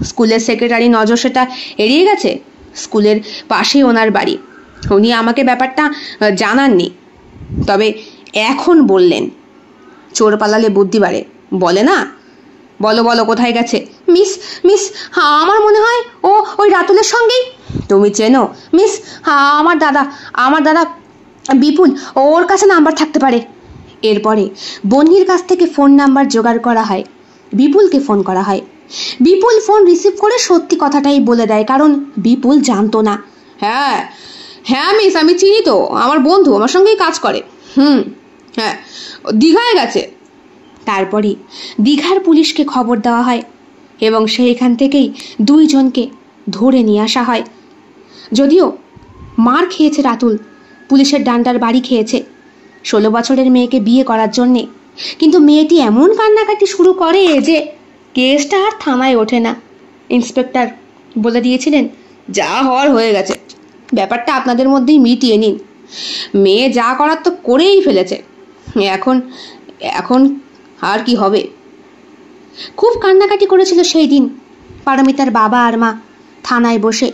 স্কুলের সেক্রেটারি নজর সেটা এড়িয়ে গেছে? স্কুলের পাশেই ওনার বাড়ি, উনি আমাকে ব্যাপারটা জানাননি, তবে এখন বললেন। চোর পালালে বুদ্ধি বাড়ে বলে না, বলো বলো কোথায় গেছে? মিস মিস আমার মনে হয় ও ওই রাতুলের সঙ্গেই। তুমি চেনো? মিস আমার দাদা বিপুল, ওর কাছে নাম্বার থাকতে পারে। এরপরে বন্যির কাছ থেকে ফোন নাম্বার জোগাড় করা হয়, বিপুলকে ফোন করা হয়। বিপুল ফোন রিসিভ করে সত্যি কথাটাই বলে দেয়, কারণ বিপুল জানতো না। হ্যাঁ হ্যাঁ মিস, আমি চিনি তো, আমার বন্ধু, আমার সঙ্গেই কাজ করে। হ্যাঁ, দীঘায় গেছে। তারপরে দীঘার পুলিশকে খবর দেওয়া হয় এবং সেইখান থেকেই 2 জনকে ধরে নিয়ে আসা হয়। যদিও মার খেয়েছে রাতুল, পুলিশের ডান্ডার বাড়ি খেয়েছে 16 বছরের মেয়েকে বিয়ে করার জন্যে, কিন্তু মেয়েটি এমন কান্নাকাটি শুরু করে যে কেসটা আর থানায় ওঠে না। ইন্সপেক্টর বলে দিয়েছিলেন, যা হওয়ার হয়ে গেছে, ব্যাপারটা আপনাদের মধ্যেই মিটিয়ে নিন। মেয়ে যা করার তো করেই ফেলেছে, এখন এখন আর কি হবে? খুব কান্নাকাটি করেছিল সেই দিন পারমিতার বাবা আর মা থানায় বসে।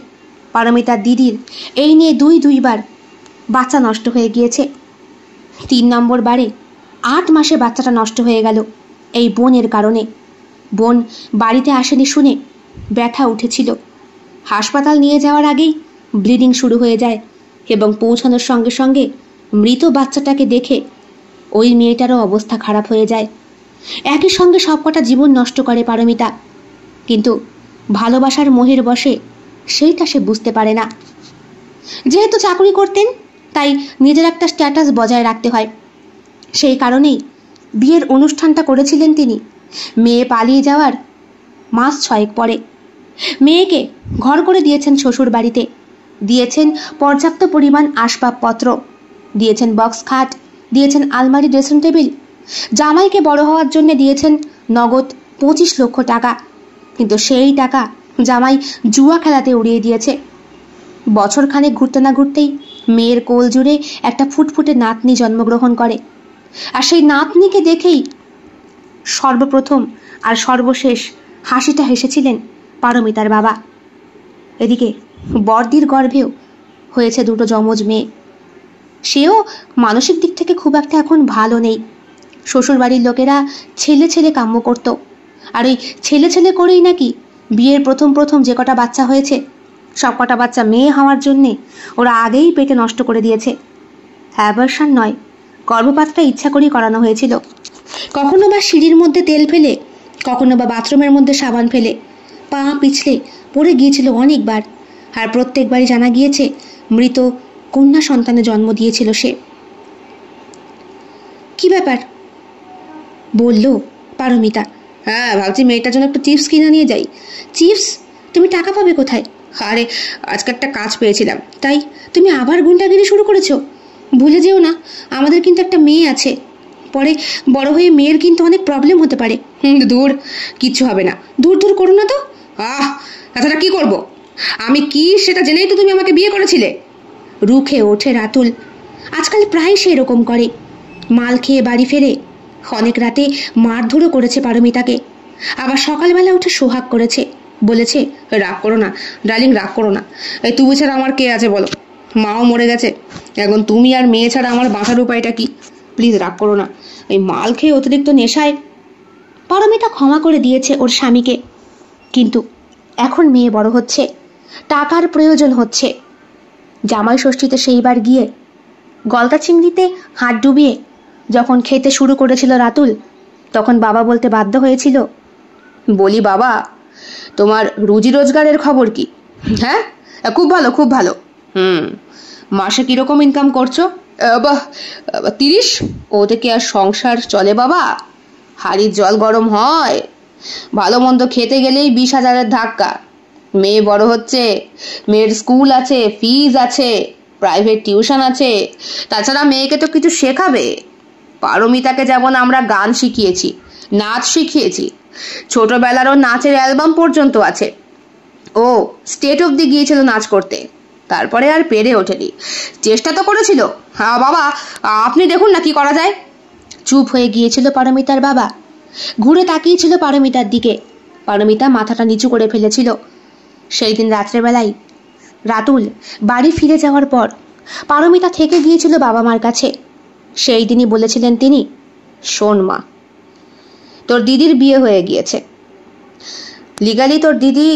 পারমিতার দিদির এই নিয়ে দুইবার বাচ্চা নষ্ট হয়ে গিয়েছে। 3 নম্বর বারে 8 মাসে বাচ্চাটা নষ্ট হয়ে গেল এই বোনের কারণে। বোন বাড়িতে আসেনি শুনে ব্যথা উঠেছিল। হাসপাতাল নিয়ে যাওয়ার আগেই ব্লিডিং শুরু হয়ে যায় এবং পৌঁছানোর সঙ্গে সঙ্গে মৃত বাচ্চাটাকে দেখে ওই মেয়েটারও অবস্থা খারাপ হয়ে যায়। একই সঙ্গে সবকটা জীবন নষ্ট করে পারমিতা, কিন্তু ভালোবাসার মোহের বশে সেইটা সে বুঝতে পারে না। যেহেতু চাকরি করতেন তাই নিজের একটা স্ট্যাটাস বজায় রাখতে হয়, সেই কারণেই বিয়ের অনুষ্ঠানটা করেছিলেন তিনি মেয়ে পালিয়ে যাওয়ার মাস 6 পরে। মেয়েকে ঘর করে দিয়েছেন শ্বশুর বাড়িতে, দিয়েছেন পর্যাপ্ত পরিমাণ আসবাবপত্র, দিয়েছেন বক্স খাট, দিয়েছেন আলমারি, ড্রেসিং টেবিল। জামাইকে বড় হওয়ার জন্য দিয়েছেন নগদ 25 লক্ষ টাকা, কিন্তু সেই টাকা জামাই জুয়া খেলাতে উড়িয়ে দিয়েছে। বছরখানেক ঘুরতে না ঘুরতেই মেয়ের কোল জুড়ে একটা ফুটফুটে নাতনি জন্মগ্রহণ করে, আর সেই নাতনিকে দেখেই সর্বপ্রথম আর সর্বশেষ হাসিটা হেসেছিলেন পারমিতার বাবা। এদিকে বড়দির গর্ভেও হয়েছে 2 যমজ মেয়ে। সেও মানসিক দিক থেকে খুব একটা এখন ভালো নেই। শ্বশুরবাড়ির লোকেরা ছেলে ছেলে কাম্য করত, আর ওই ছেলে ছেলে করেই নাকি বিয়ের প্রথম যে কটা বাচ্চা হয়েছে সব কটা বাচ্চা মেয়ে হওয়ার জন্যে ওরা আগেই পেটে নষ্ট করে দিয়েছে। অ্যাবর্শন নয়, গর্ভপাতটা ইচ্ছা করেই করানো হয়েছিল। কখনো বা সিঁড়ির মধ্যে তেল ফেলে, কখনো বা বাথরুমের মধ্যে সাবান ফেলে পা পিছলে পড়ে গিয়েছিল অনেকবার, আর প্রত্যেকবারই জানা গিয়েছে মৃত কন্যা সন্তানের জন্ম দিয়েছিল সে। কি ব্যাপার বলল পারমিতা। হ্যাঁ, ভাবছি মেয়েটার জন্য একটু চিপস কিনে নিয়ে যাই। চিপস? তুমি টাকা পাবে কোথায়? আরে আজকে একটা কাজ পেয়েছিলাম। তাই তুমি আবার গুন্ডাগিরি শুরু করেছো? ভুলে যেও না আমাদের কিন্তু একটা মেয়ে আছে, পরে বড় হয়ে মেয়ের কিন্তু অনেক প্রবলেম হতে পারে। দূর, কিচ্ছু হবে না। দূর করো না তো। তাছাড়া কি করব? আমি কি সেটা জেনেই তো তুমি আমাকে বিয়ে করেছিলে। রুখে ওঠে রাতুল। আজকাল প্রায় সে এরকম করে। মাল খেয়ে বাড়ি ফেরে অনেক রাতে মারধরও করেছে পারমিতাকে, আবার সকালবেলা উঠে সোহাগ করেছে। বলেছে, রাগ করো না ডার্লিং, রাগ করো না। এই তুমি ছাড়া আমার কে আছে বলো? মাও মরে গেছে, এখন তুমি আর মেয়ে ছাড়া আমার বাঁচার উপায়টা কি? প্লিজ রাগ করো না। এই মাল খেয়ে অতিরিক্ত নেশায় পারমিতা ক্ষমা করে দিয়েছে ওর স্বামীকে, কিন্তু এখন মেয়ে বড় হচ্ছে, টাকার প্রয়োজন হচ্ছে। জামাই ষষ্ঠীতে সেইবার গিয়ে গলদা চিংড়িতে হাত ডুবিয়ে যখন খেতে শুরু করেছিল রাতুল, তখন বাবা বলতে বাধ্য হয়েছিল, বলি বাবা, তোমার রুজি রোজগারের খবর কি? হ্যাঁ, খুব ভালো, খুব ভালো। মাসে কিরকম ইনকাম করছো? 30। ওতে কি আর সংসার চলে বাবা? হাড়ির জল গরম হয়। ভালো মন্দ খেতে গেলেই 20,000-এর ধাক্কা। মেয়ে বড় হচ্ছে, মেয়ের স্কুল আছে, ফিজ আছে, প্রাইভেট টিউশন আছে, তাছাড়া মেয়েকে তো কিছু শেখাবে। পারমিতাকে যেমন আমরা গান শিখিয়েছি, নাচ শিখিয়েছি, ছোটবেলারও নাচের অ্যালবাম পর্যন্ত আছে। ও স্টেট অবধি গিয়েছিল নাচ করতে, তারপরে আর পেরে ওঠেনি। চেষ্টা তো করেছিল। হ্যাঁ বাবা, আপনি দেখুন না কি করা যায়। চুপ হয়ে গিয়েছিল পারমিতার বাবা। ঘুরে তাকিয়েছিল পারমিতার দিকে। পারমিতা মাথাটা নিচু করে ফেলেছিল। সেই দিন রাত্রেবেলায় রাতুল বাড়ি ফিরে যাওয়ার পর পারমিতা থেকে গিয়েছিল বাবা মার কাছে। সেই দিনই বলেছিলেন তিনি, শোন মা, তোর দিদির বিয়ে হয়ে গিয়েছে। লিগালি তোর দিদি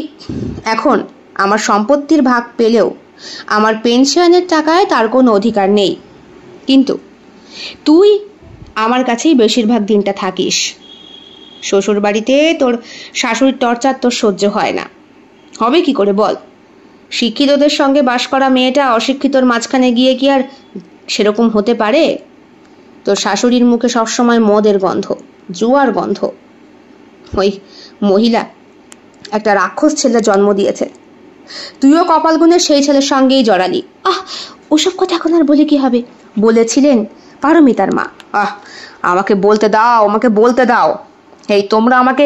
এখন আমার সম্পত্তির ভাগ পেলেও আমার পেনশনের টাকায় তার কোনো অধিকার নেই, কিন্তু তুই আমার কাছেই বেশিরভাগ দিনটা থাকিস। শ্বশুর বাড়িতে তোর শাশুড়ির টর্চার তোর সহ্য হয় না। হবে কি করে বল? শিক্ষিতদের সঙ্গে বাস করা মেয়েটা অশিক্ষিতর মাঝখানে গিয়ে কি আর সেরকম হতে পারে? তোর শাশুড়ির মুখে সবসময় মদের গন্ধ, জুয়ার গন্ধ। ওই মহিলা একটা রাক্ষস ছেলে জন্ম দিয়েছে, তুইও কপাল গুনে সেই ছেলের সঙ্গেই জড়ালি। ওসব কথা এখন আর বলে কি হবে, বলেছিলেন পারমিতার মা। আমাকে বলতে দাও, আমাকে বলতে দাও। এই তোমরা আমাকে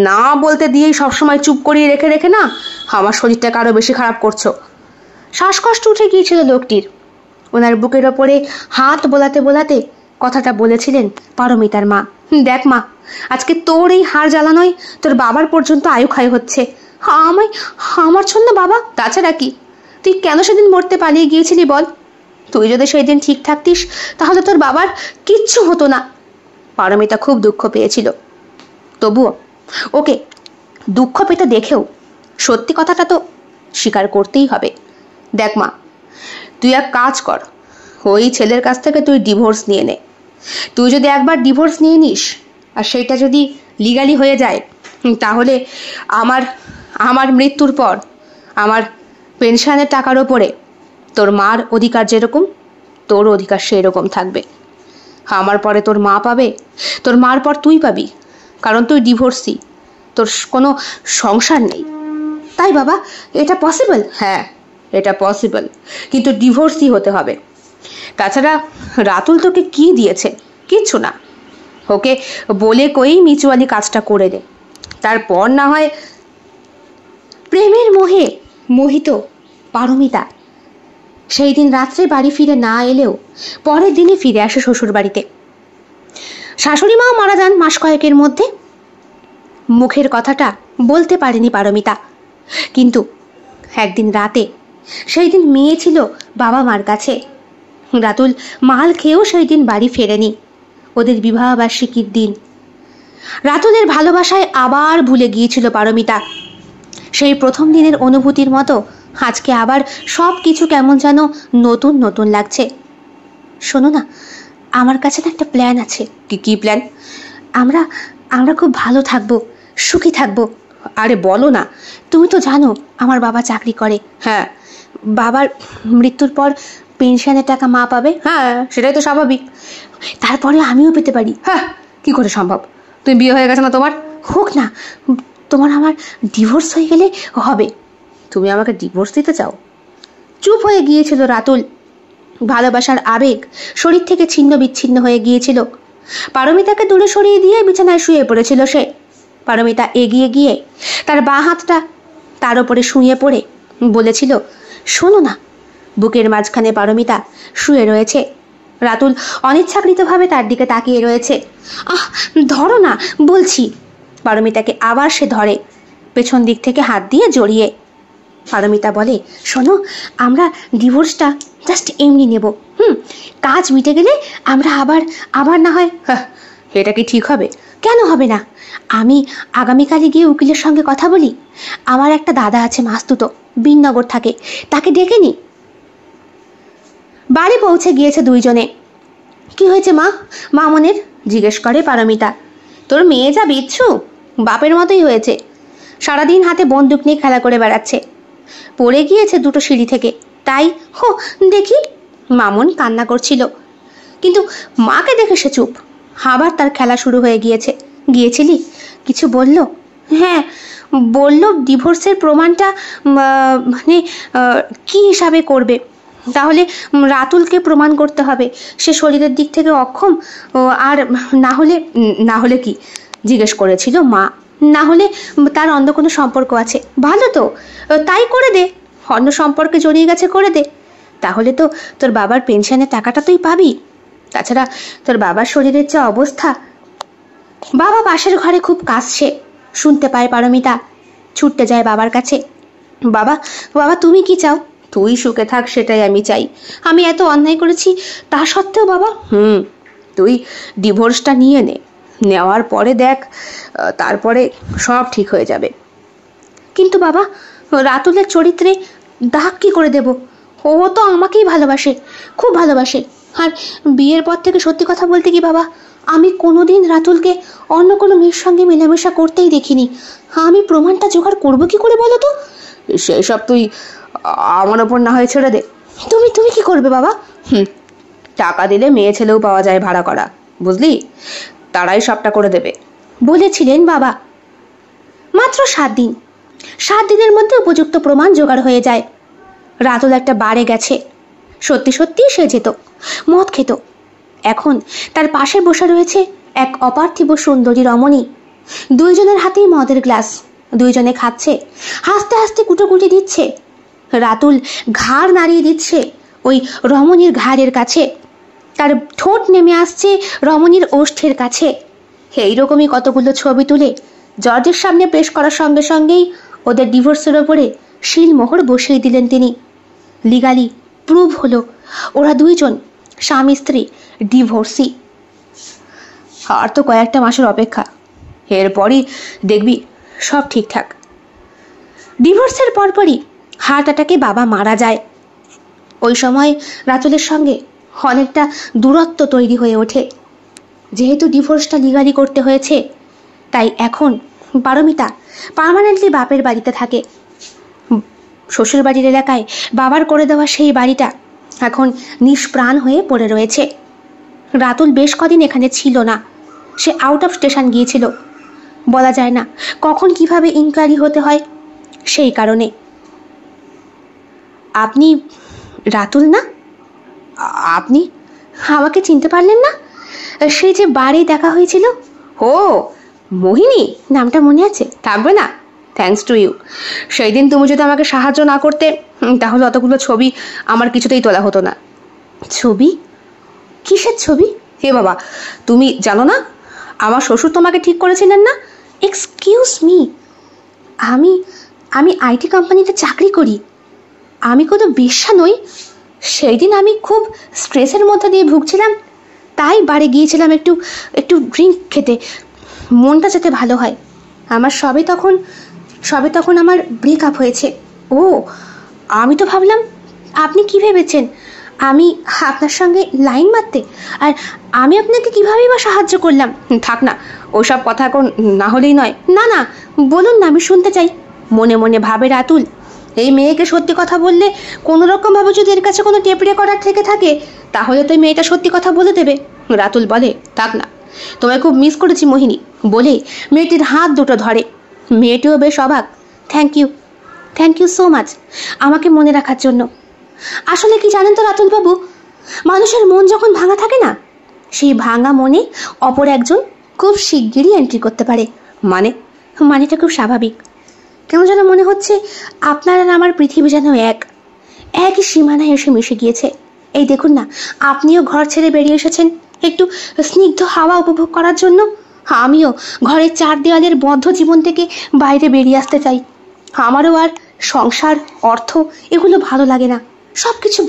না বলতে দিয়েই সবসময় চুপ করিয়ে রেখে রেখে না আমার শরীরটাকে আরো বেশি খারাপ করছো। শ্বাসকষ্ট উঠে গিয়েছিল লোকটির। ওনার বুকের ওপরে হাত বোলাতে বোলাতে কথাটা বলেছিলেন পারমিতার মা। দেখ মা, আজকে তোর এই হাড় জ্বালানোয় তোর বাবার পর্যন্ত আয়ু ক্ষয় হচ্ছে। আমার জন্য বাবা? তাছাড়া কি, তুই কেন সেদিন মরতে পালিয়ে গিয়েছিলি বল? তুই যদি সেই দিন ঠিক থাকতিস তাহলে তোর বাবার কিচ্ছু হতো না। পারমিতা খুব দুঃখ পেয়েছিল, তবুও ওকে দুঃখ পেতে দেখেও সত্যি কথাটা তো স্বীকার করতেই হবে। দেখ মা, তুই এক কাজ কর, ওই ছেলের কাছ থেকে তুই ডিভোর্স নিয়ে নে। তুই যদি একবার ডিভোর্স নিয়ে নিস আর সেটা যদি লিগালি হয়ে যায়, তাহলে আমার মৃত্যুর পর আমার পেনশনের টাকার ওপরে তোর মার অধিকার যেরকম, তোর অধিকার সেরকম থাকবে। আমার পরে তোর মা পাবে, তোর মার পর তুই পাবি, কারণ তুই ডিভোর্সি, তোর কোনো সংসার নেই। তাই বাবা, এটা পসিবল? হ্যাঁ, এটা পসিবল, কিন্তু ডিভোর্সই হতে হবে। তাছাড়া রাতুল তোকে কি দিয়েছে? কিচ্ছু না। ওকে বলে কই মিচুয়ালি কাজটা করে দে, তারপর না হয়। প্রেমের মোহে মোহিত পারমিতা সেই দিন রাত্রে বাড়ি ফিরে না এলেও পরের দিনই ফিরে আসে শ্বশুর বাড়িতে। শাশুড়ি মাও মারা যান মাস কয়েকের মধ্যে। মুখের কথাটা বলতে পারেনি পারমিতা, কিন্তু একদিন রাতে, সেই দিন মেয়ে ছিল বাবা মার কাছে। রাতুল মাল খেয়েও সেই দিন বাড়ি ফেরেনি, ওদের বিবাহবার্ষিকীর দিন। রাতুলের ভালোবাসায় আবার ভুলে গিয়েছিল পারমিতা। সেই প্রথম দিনের অনুভূতির মতো আজকে আবার সব কিছু কেমন যেন নতুন নতুন লাগছে। শোনো না, আমার কাছে না একটা প্ল্যান আছে। কি প্ল্যান? আমরা খুব ভালো থাকবো, সুখী থাকবো। আরে বলো না। তুমি তো জানো আমার বাবা চাকরি করে। হ্যাঁ, বাবার মৃত্যুর পর পেনশনের টাকা মা পাবে। হ্যাঁ, সেটাই তো স্বাভাবিক। তারপরে আমিও পেতে পারি। হ্যাঁ, কি করে সম্ভব? তুমি বিয়ে হয়ে গেছে না তোমার? হোক না, তোমার আমার ডিভোর্স হয়ে গেলে হবে। তুমি আমাকে ডিভোর্স দিতে চাও? চুপ হয়ে গিয়েছিল রাতুল। ভালোবাসার আবেগ শরীর থেকে ছিন্ন বিচ্ছিন্ন হয়ে গিয়েছিল। পারমিতাকে দূরে সরিয়ে দিয়ে বিছানায় শুয়ে পড়েছিল সে। পারমিতা এগিয়ে গিয়ে তার বাঁ হাতটা তার উপরে শুয়ে পড়ে বলেছিল, শোনো না। বুকের মাঝখানে পারমিতা শুয়ে রয়েছে। রাতুল অনিচ্ছাকৃতভাবে তার দিকে তাকিয়ে রয়েছে। ধরো না বলছি। পারমিতাকে আবার সে ধরে, পেছন দিক থেকে হাত দিয়ে জড়িয়ে। পারমিতা বলে, শোনো, আমরা ডিভোর্সটা জাস্ট এমনি নেব। কাজ মিটে গেলে আমরা আবার না হয়। এটা কি ঠিক হবে? কেন হবে না? আমি আগামীকালই গিয়ে উকিলের সঙ্গে কথা বলি। আমার একটা দাদা আছে মাস্তুতো, বিননগর থাকে, তাকে ডেকে নি। বাড়ি পৌঁছে গিয়েছে দুইজনে। কি হয়েছে মা, মামনের? জিজ্ঞেস করে পারমিতা। তোর মেয়ে যা বিচ্ছু, বাপের মতোই হয়েছে। সারাদিন হাতে বন্দুক নিয়ে খেলা করে বেড়াচ্ছে। পড়ে গিয়েছে দুটো সিঁড়ি থেকে, তাই। হো দেখি। মামন কান্না করছিল, কিন্তু মাকে দেখে সে চুপ। আবার তার খেলা শুরু হয়ে গিয়েছে। গিয়েছিলি? কিছু বলল? হ্যাঁ বলল, ডিভোর্সের প্রমাণটা মানে কি হিসাবে করবে। তাহলে রাতুলকে প্রমাণ করতে হবে সে শরীরের দিক থেকে অক্ষম, আর না হলে কি জিজ্ঞেস করেছিল মা। না হলে তার অন্য কোনো সম্পর্ক আছে। ভালো তো, তাই করে দে। অন্য সম্পর্কে জড়িয়ে গেছে, করে দে। তাহলে তো তোর বাবার পেনশনের টাকাটা তুই পাবি। তাছাড়া তোর বাবার শরীরের যা অবস্থা। বাবা পাশের ঘরে খুব কাঁদছে, শুনতে পায় পারমিতা। ছুটতে যায় বাবার কাছে। বাবা, তুমি কি চাও? তুই সুখে থাক, সেটাই আমি চাই। আমি এত অন্যায় করেছি তা সত্ত্বেও বাবা। তুই ডিভোর্সটা নিয়ে নে, নেওয়ার পরে দেখ, তারপরে সব ঠিক হয়ে যাবে। কিন্তু বাবা, রাতুলের চরিত্রে দাগ কি করে দেব? ও তো আমাকেই ভালোবাসে, খুব ভালোবাসে। আর বিয়ের পর থেকে সত্যি কথা বলতে কি বাবা, আমি কোনোদিন রাতুলকে অন্য কোনো মেয়ের সঙ্গে মেলামেশা করতেই দেখিনি। আমি প্রমাণটা জোগাড় করবো কি করে বলো তো? সেসব তুই আমার ওপর না হয় ছেড়ে দে। তুমি কি করবে বাবা? টাকা দিলে মেয়ে ছেলেও পাওয়া যায় ভাড়া করা, বুঝলি? তারাই সবটা করে দেবে বলেছিলেন বাবা। মাত্র 7 দিন। 7 দিনের মধ্যে উপযুক্ত প্রমাণ জোগাড় হয়ে যায়। রাতুল একটা বারে গেছে, সত্যি সত্যি সে যেত, মদ খেত। এখন তার পাশে বসে রয়েছে এক অপার্থিব সুন্দরী রমণী। দুইজনের হাতেই মদের গ্লাস, দুইজনে খাচ্ছে, হাসতে হাসতে কুটোকুটি দিচ্ছে। রাতুল ঘাড় নাড়িয়ে দিচ্ছে ওই রমণীর ঘাড়ের কাছে। তার ঠোঁট নেমে আসছে রমণীর ওষ্ঠের কাছে। এইরকমই কতগুলো ছবি তুলে জর্জের সামনে পেশ করার সঙ্গে সঙ্গেই ওদের ডিভোর্সের ওপরে শিলমোহর বসিয়ে দিলেন তিনি। লিগালি প্রুভ হলো ওরা দুইজন স্বামী স্ত্রী ডিভোর্সি। আর তো কয়েকটা মাসের অপেক্ষা, এরপরই দেখবি সব ঠিকঠাক। ডিভোর্সের পরপরই হার্ট অ্যাটাকে বাবা মারা যায়। ওই সময় রাতুলের সঙ্গে অনেকটা দূরত্ব তৈরি হয়ে ওঠে। যেহেতু ডিভোর্সটা লিগালি করতে হয়েছে, তাই এখন পারমিতা পার্মানেন্টলি বাপের বাড়িতে থাকে। শ্বশুর বাড়ির এলাকায় বাবার করে দেওয়া সেই বাড়িটা এখন নিষ্প্রাণ হয়ে পড়ে রয়েছে। রাতুল বেশ কদিন এখানে ছিল না, সে আউট অফ স্টেশন গিয়েছিল। বলা যায় না কখন কিভাবে ইনকোয়ারি হতে হয়, সেই কারণে। আপনি রাতুল না? আপনি আমাকে চিনতে পারলেন না? সেই যে বারে দেখা হয়েছিল। ও মোহিনী, নামটা মনে আছে? থাকবে না? Thanks to you. সেই দিন তুমি যদি আমাকে সাহায্য না করতে, তাহলে অতগুলো ছবি আমার কিছুতেই তোলা হতো না। ছবি? কিসের ছবি? হে বাবা, তুমি জানো না আমার শ্বশুর তোমাকে ঠিক করেছিলেন না? এক্সকিউজ মি, আমি আমি আইটি কোম্পানিতে চাকরি করি, আমি কোনো বেশ্যা নই। সেই দিন আমি খুব স্ট্রেসের মধ্যে দিয়ে ভুগছিলাম, তাই বাড়ি গিয়েছিলাম একটু একটু ড্রিঙ্ক খেতে, মনটা যাতে ভালো হয়। আমার সবে তখন আমার ব্রেকআপ হয়েছে। ও, আমি তো ভাবলাম আপনি কি ভেবেছেন আমি আপনার সঙ্গে লাইন মারতে, আর আমি আপনাকে কিভাবেই বা সাহায্য করলাম। থাক না, ওসব কথা এখন না হলেই নয়। না না, বলুন না, আমি শুনতে চাই। মনে মনে ভাবে রাতুল, এই মেয়েকে সত্যি কথা বললে কোনো রকমভাবে যদি এর কাছে কোনো টেপ রেকর্ডার থেকে থাকে, তাহলে তো মেয়েটা সত্যি কথা বলে দেবে। রাতুল বলে, থাক না, তোমায় খুব মিস করেছি মোহিনী বলে মেয়েটির হাত দুটো ধরে। মেয়েটিও বেশ অবাক। থ্যাংক ইউ সো মাচ আমাকে মনে রাখার জন্য। আসলে কি জানেন তো রাতুল বাবু, মানুষের মন যখন ভাঙা থাকে না, সেই ভাঙা মনে অপর একজন খুব শিগগিরই এন্ট্রি করতে পারে। মানেটা খুব স্বাভাবিক। কেন যেন মনে হচ্ছে আপনার আর আমার পৃথিবী যেন একই সীমানায় এসে মিশে গিয়েছে। এই দেখুন না, আপনিও ঘর ছেড়ে বেরিয়ে এসেছেন একটু স্নিগ্ধ হাওয়া উপভোগ করার জন্য। আমিও ঘরের চার দেওয়ালের বদ্ধ জীবন থেকে বাইরে বেরিয়ে আসতে চাই। আমারও আর সংসার, অর্থ এগুলো ভালো লাগে না। সব কিছু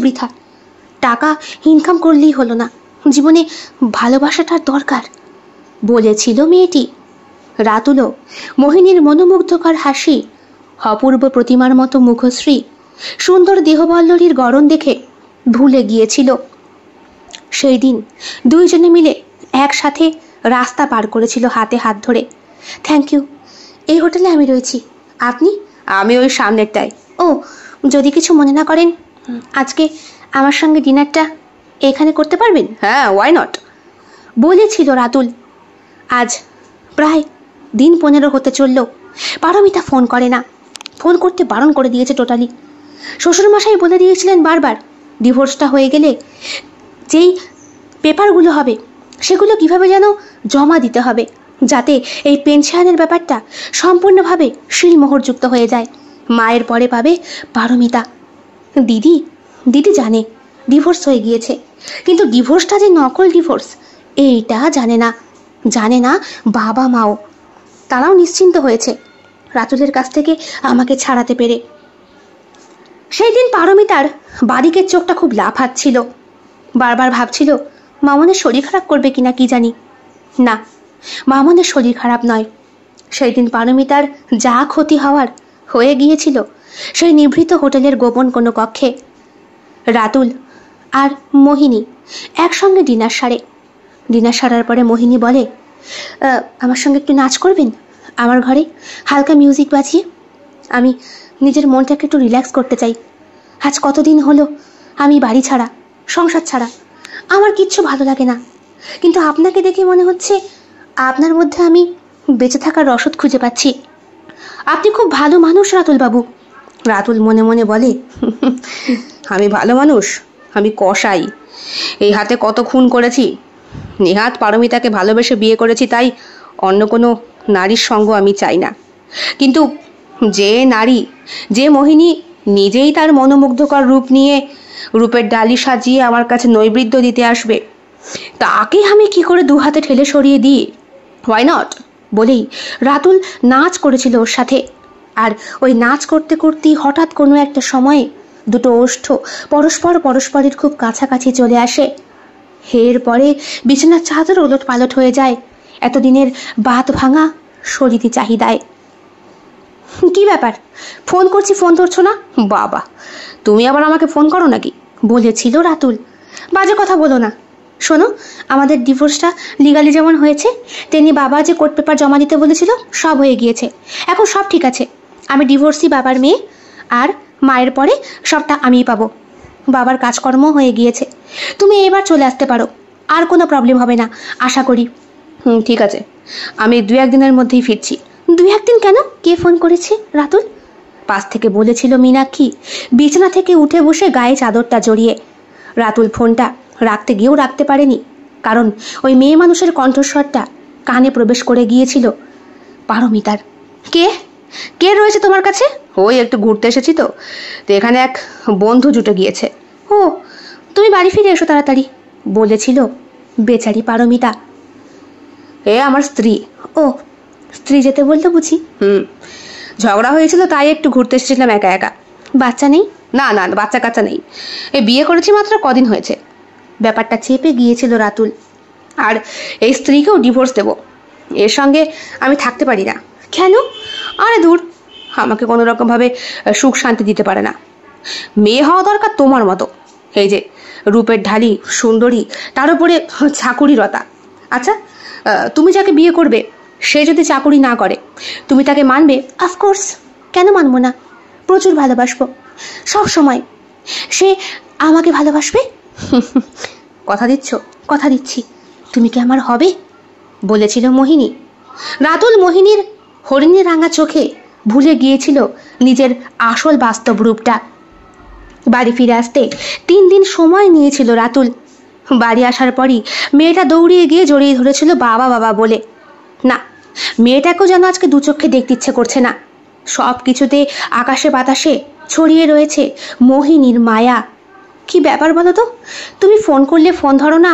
বৃথা। টাকা ইনকাম করলেই হলো না, জীবনে ভালোবাসাটার দরকার বলেছিল মেয়েটি। রাতুলও মোহিনীর মনোমুগ্ধকর হাসি, অপূর্ব প্রতিমার মতো মুখশ্রী, সুন্দর দেহবল্লরীর গড়ন দেখে ভুলে গিয়েছিল। সেই দিন দুইজনে মিলে একসাথে রাস্তা পার করেছিল হাতে হাত ধরে। Thank you. এই হোটেলে আমি রয়েছি, আপনি? আমি ওই সামনেরটাই। ও, যদি কিছু মনে না করেন, আজকে আমার সঙ্গে ডিনারটা এখানে করতে পারবেন? হ্যাঁ, ওয়াই নট বলেছিল রাতুল। আজ প্রায় দিন 15 হতে চলল, পারমিতা ফোন করে না। ফোন করতে বারণ করে দিয়েছে টোটালি। শ্বশুরমশাই বলে দিয়েছিলেন বারবার, ডিভোর্সটা হয়ে গেলে যেই পেপারগুলো হবে সেগুলো কিভাবে যেন জমা দিতে হবে, যাতে এই পেনশনের ব্যাপারটা সম্পূর্ণভাবে শিলমোহরযুক্ত হয়ে যায়। মায়ের পরে পাবে পারমিতা। দিদি জানে ডিভোর্স হয়ে গিয়েছে, কিন্তু ডিভোর্সটা যে নকল ডিভোর্স এইটা জানে না বাবা মাও। তারাও নিশ্চিন্ত হয়েছে রাতুলের কাছ থেকে আমাকে ছাড়াতে পেরে। সেই দিন পারমিতার বাদিকের চোখটা খুব লাফাচ্ছিল। বারবার ভাবছিল মামনের শরীর খারাপ করবে কিনা কি জানি। না, মামনের শরীর খারাপ নয়। সেই দিন পারমিতার যা ক্ষতি হওয়ার হয়ে গিয়েছিল সেই নিভৃত হোটেলের গোপন কোনো কক্ষে। রাতুল আর মোহিনী একসঙ্গে ডিনার সারার পরে মোহিনী বলে, আমার সঙ্গে একটু নাচ করবেন আমার ঘরে, হালকা মিউজিক বাজিয়ে? আমি নিজের মনটাকে একটু রিল্যাক্স করতে চাই। আজ কতদিন হলো আমি বাড়ি ছাড়া, সংসার ছাড়া, আমার কিচ্ছু ভালো লাগে না। কিন্তু আপনাকে দেখে মনে হচ্ছে আপনার মধ্যে আমি বেঁচে থাকার রসদ খুঁজে পাচ্ছি। আপনি খুব ভালো মানুষ রাতুল বাবু। রাতুল মনে মনে বলে, আমি ভালো মানুষ? আমি কসাই। এই হাতে কত খুন করেছি। নেহাত পারমিতাকে ভালোবেসে বিয়ে করেছি, তাই অন্য কোনো নারীর সঙ্গ আমি চাই না। কিন্তু যে মোহিনী নিজেই তার মনোমুগ্ধকর রূপ নিয়ে রূপের ডালি সাজিয়ে আমার কাছে নৈবেদ্য দিতে আসবে, তাকে আমি কি করে দু হাতে ঠেলে সরিয়ে দিই? হোয়াই নট বলেই রাতুল নাচ করেছিল ওর সাথে। আর ওই নাচ করতে করতেই হঠাৎ কোনো একটা সময়ে দুটো ওষ্ঠ পরস্পরের খুব কাছাকাছি চলে আসে। এরপরে বিছানার চাদর ওলট পালট হয়ে যায় এতদিনের বাত ভাঙা শরীরী চাহিদায়। কি ব্যাপার, ফোন করছি ফোন ধরছো না? বাবা, তুমি আবার আমাকে ফোন করো নাকি? বলেছিল রাতুল। বাজে কথা বলো না। শোনো, আমাদের ডিভোর্সটা লিগালি যেমন হয়েছে তেমনি বাবা যে কোর্ট পেপার জমা দিতে বলেছিল সব হয়ে গিয়েছে। এখন সব ঠিক আছে। আমি ডিভোর্সি বাবার মেয়ে, আর মায়ের পরে সবটা আমিই পাবো। বাবার কাজকর্ম হয়ে গিয়েছে। তুমি এবার চলে আসতে পারো, আর কোনো প্রবলেম হবে না আশা করি। ঠিক আছে, আমি 2-1 দিনের মধ্যেই ফিরছি। 2-1 দিন কেন? কে ফোন করেছে? রাতুল পাশ থেকে বলেছিল মীনাক্ষী, বিছানা থেকে উঠে বসে গায়ে চাদরটা জড়িয়ে। রাতুল ফোনটা রাখতে গিয়েও রাখতে পারেনি, কারণ ওই মেয়ে মানুষের কণ্ঠস্বরটা কানে প্রবেশ করে গিয়েছিল পারমিতার। কে কে রয়েছে তোমার কাছে? ওই একটু ঘুরতে এসেছি তো এখানে এক বন্ধু জুটে গিয়েছে। ও, তুমি বাড়ি ফিরে এসো তাড়াতাড়ি, বলেছিল বেচারি পারমিতা। এ আমার স্ত্রী। ও, স্ত্রী যেতে বললো বুঝি? ঝগড়া হয়েছিল তাই একটু ঘুরতে এসেছিলাম একা একা। বাচ্চা নেই? না না, বাচ্চা কাচ্চা নেই, এই বিয়ে করেছি মাত্র কদিন হয়েছে। ব্যাপারটা চেপে গিয়েছিল রাতুল। আর এই স্ত্রীকেও ডিভোর্স দেব, এর সঙ্গে আমি থাকতে পারি না। কেন? আরে দূর, আমাকে কোনো রকমভাবে সুখ শান্তি দিতে পারে না। মেয়ে হওয়া দরকার তোমার মতো, এই যে রূপের ঢালি সুন্দরী, তার উপরে চাকুরিরতা। আচ্ছা, তুমি যাকে বিয়ে করবে সে যদি চাকুরি না করে তুমি তাকে মানবে? অফকোর্স, কেন মানবো না? প্রচুর ভালোবাসবো, সব সময়। সে আমাকে ভালোবাসবে? কথা দিচ্ছ? কথা দিচ্ছি। তুমি কি আমার হবে? বলেছিল মোহিনী। রাতুল মোহিনীর হরিণী রাঙা চোখে ভুলে গিয়েছিল নিজের আসল বাস্তব রূপটা। বাড়ি ফিরে আসতে 3 দিন সময় নিয়েছিল রাতুল। বাড়ি আসার পরই মেয়েটা দৌড়িয়ে গিয়ে জড়িয়ে ধরেছিল বাবা বাবা বলে। না, মেয়েটাকেও যেন আজকে দু চোখে দেখতে ইচ্ছে করছে না। সব কিছুতে আকাশে বাতাসে ছড়িয়ে রয়েছে মোহিনীর মায়া। কি ব্যাপার বলো তো, তুমি ফোন করলে ফোন ধরো না,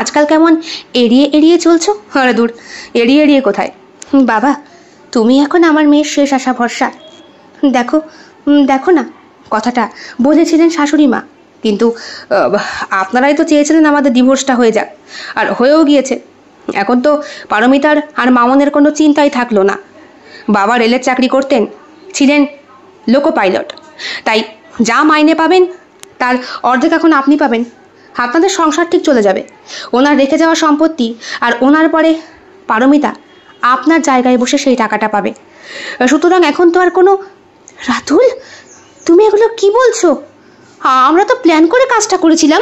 আজকাল কেমন এড়িয়ে এড়িয়ে চলছো? আরে দূর, এড়িয়ে এড়িয়ে কোথায়? বাবা, তুমি এখন আমার মেয়ের শেষ আশা ভরসা। দেখো দেখো না, কথাটা বলেছিলেন শাশুড়ি মা, কিন্তু আপনারাই তো চেয়েছিলেন আমাদের ডিভোর্সটা হয়ে যাক, আর হয়েও গিয়েছে। এখন তো পারমিতার আর মামনের কোনো চিন্তাই থাকলো না। বাবা রেলের চাকরি করতেন, ছিলেন লোকো পাইলট, তাই যা মাইনে পাবেন তার অর্ধেক এখন আপনি পাবেন। আপনাদের সংসার ঠিক চলে যাবে। ওনার রেখে যাওয়া সম্পত্তি আর ওনার পরে পারমিতা আপনার জায়গায় বসে সেই টাকাটা পাবে। সুতরাং এখন তো আর কোনো... রাতুল, তুমি এগুলো কি বলছো? আমরা তো প্ল্যান করে কাজটা করেছিলাম,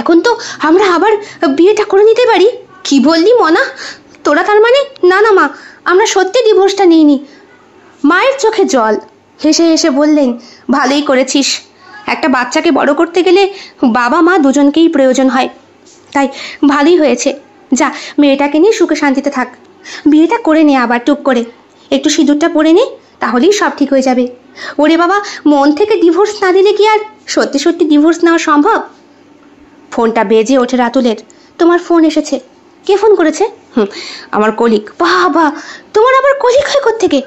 এখন তো আমরা আবার বিয়েটা করে নিতে পারি। কি বললি মনা তোরা? তার মানে? না না মা, আমরা সত্যি ডিভোর্সটা নিইনি। মায়ের চোখে জল, হেসে হেসে বললেন, ভালোই করেছিস। একটা বাচ্চাকে বড় করতে গেলে বাবা মা দুজনকেই প্রয়োজন হয়, তাই ভালোই হয়েছে। যা, মেয়েটাকে নিয়ে সুখে শান্তিতে থাক। বিয়েটা করে নে আবার টুক করে, একটু সিঁদুরটা পরে নে, তাহলেই সব ঠিক হয়ে যাবে। ওরে বাবা, মন থেকে ডিভোর্স না দিলে কি আর সত্যি সত্যি ডিভোর্স নেওয়া সম্ভব? ফোনটা বেজে ওঠে রাতুলের। তোমার ফোন এসেছে। কে ফোন করেছে? আমার কলিগ। বাবা, তোমার আবার কলিগ হয় কোত্থেকে?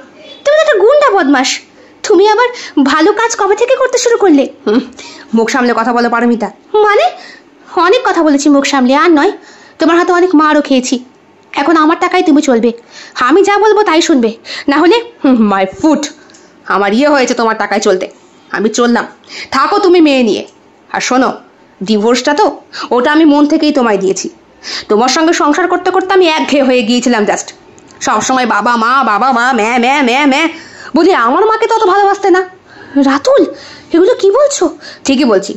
তুমি একটা গুন্ডা বদমাস। তুমি আবার ভালো কাজ কবে থেকে করতে শুরু করলে? মুখ সামলে কথা বলো পারমিতা। মানে? অনেক কথা বলেছি মুখ সামলে, আর নয়। তোমার হাতে অনেক মারও খেয়েছি। এখন আমার টাকায় তুমি চলবে, আমি যা বলবো তাই শুনবে, না হলে মাই ফুট। আমার হয়েছে তোমার টাকায় চলতে, আমি চললাম, থাকো তুমি মেয়ে নিয়ে। আর শোনো, ডিভোর্সটা তো ওটা আমি মন থেকেই তোমায় দিয়েছি। তোমার সঙ্গে সংসার করতে করতে আমি একঘেয়ে হয়ে গিয়েছিলাম। জাস্ট সবসময় বাবা মা ম্যা ম্যা ম্যা ম্যা বুঝি। আমার মাকে তত ভালোবাসতে না। রাতুল, এগুলো কি বলছো? ঠিকই বলছি,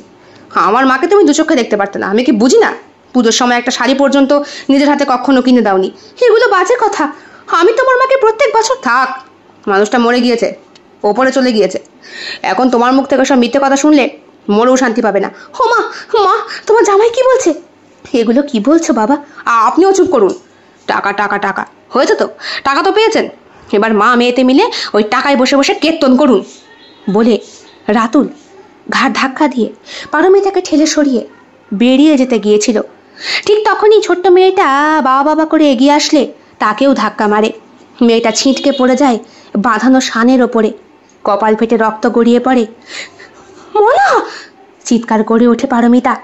আমার মাকে তুমি দু চোখে দেখতে পারতে না। আমি কি বুঝি না? পুজোর সময় একটা শাড়ি পর্যন্ত নিজের হাতে কখনো কিনে দাওনি। এগুলো বাজে কথা। আমি তোমার মাকে প্রত্যেক বছর... থাক, মানুষটা মরে গিয়েছে, ওপরে চলে গিয়েছে। এখন তোমার মুখ থেকে সব মিথ্যে কথা শুনলে মরেও শান্তি পাবে না। ও মা, মা, তোমার জামাই কি বলছে? এগুলো কি বলছো বাবা? আপনিও চুপ করুন। টাকা টাকা টাকা হয়েছে তো, টাকা তো পেয়েছেন, এবার মা মেয়েতে মিলে ওই টাকায় বসে বসে কীর্তন করুন বলে রাতুল ঘাড় ধাক্কা দিয়ে পারমিতাকে ঠেলে সরিয়ে বেরিয়ে যেতে গিয়েছিল। ঠিক তখনই ছোট্ট মেয়েটা বাবা বাবা করে এগিয়ে আসলে তাকেও ধাক্কা মারে। মেয়েটা ছিটকে পড়ে যায় বাঁধানো শানের ওপরে, কপাল ফেটে রক্ত গড়িয়ে পড়ে। মোনা! চিৎকার করে ওঠে পারমিতা।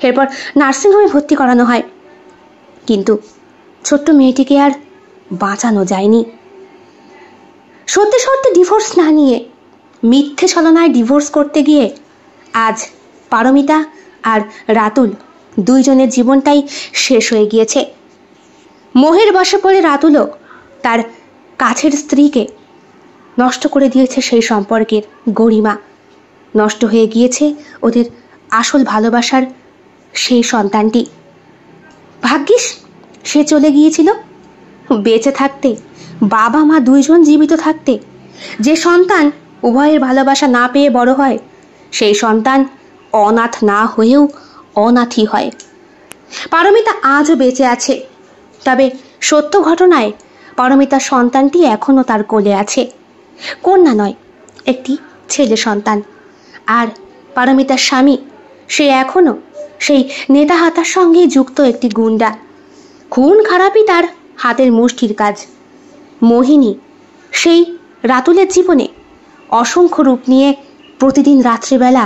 এরপর নার্সিংহোমে ভর্তি করানো হয়, কিন্তু ছোট্ট মেয়েটিকে আর বাঁচানো যায়নি। সত্যি সত্যি ডিভোর্স না নিয়ে মিথ্যে ছলনায় ডিভোর্স করতে গিয়ে আজ পারমিতা আর রাতুল দুইজনের জীবনটাই শেষ হয়ে গিয়েছে। মোহের বশে পড়ে রাতুলও তার কাছের স্ত্রীকে নষ্ট করে দিয়েছে, সেই সম্পর্কের গরিমা নষ্ট হয়ে গিয়েছে ওদের আসল ভালোবাসার সেই সন্তানটি। ভাগ্যিস সে চলে গিয়েছিল, বেঁচে থাকতে বাবা মা দুইজন জীবিত থাকতে যে সন্তান উভয়ের ভালোবাসা না পেয়ে বড় হয়, সেই সন্তান অনাথ না হয়েও অনাথই হয়। পারমিতা আজও বেঁচে আছে, তবে সত্য ঘটনায় পারমিতার সন্তানটি এখনও তার কোলে আছে। কন্যা নয়, একটি ছেলে সন্তান। আর পারমিতার স্বামী, সে এখনও সেই নেতা হাতার সঙ্গে যুক্ত একটি গুন্ডা। খুন খারাপই তার হাতের মুষ্টির কাজ। মোহিনী সেই রাতুলের জীবনে অসংখ্য রূপ নিয়ে প্রতিদিন রাত্রিবেলা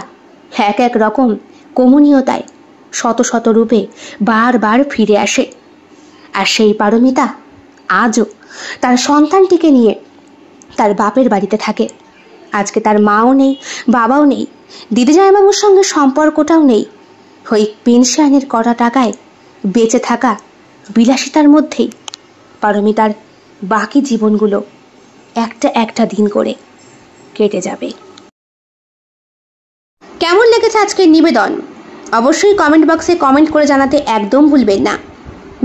এক এক রকম কমনীয়তায় শত শত রূপে বারবার ফিরে আসে। আর সেই পারমিতা আজও তার সন্তানটিকে নিয়ে তার বাপের বাড়িতে থাকে। আজকে তার মাও নেই, বাবাও নেই, দিদি জামাইবাবুর সঙ্গে সম্পর্কটাও নেই। ওই পেনশনের কটা টাকায় বেঁচে থাকা বিলাসিতার মধ্যেই পারমিতার বাকি জীবনগুলো একটা একটা দিন করে কেটে যাবে। কেমন লেগেছে আজকের নিবেদন অবশ্যই কমেন্ট বক্সে কমেন্ট করে জানাতে একদম ভুলবেন না।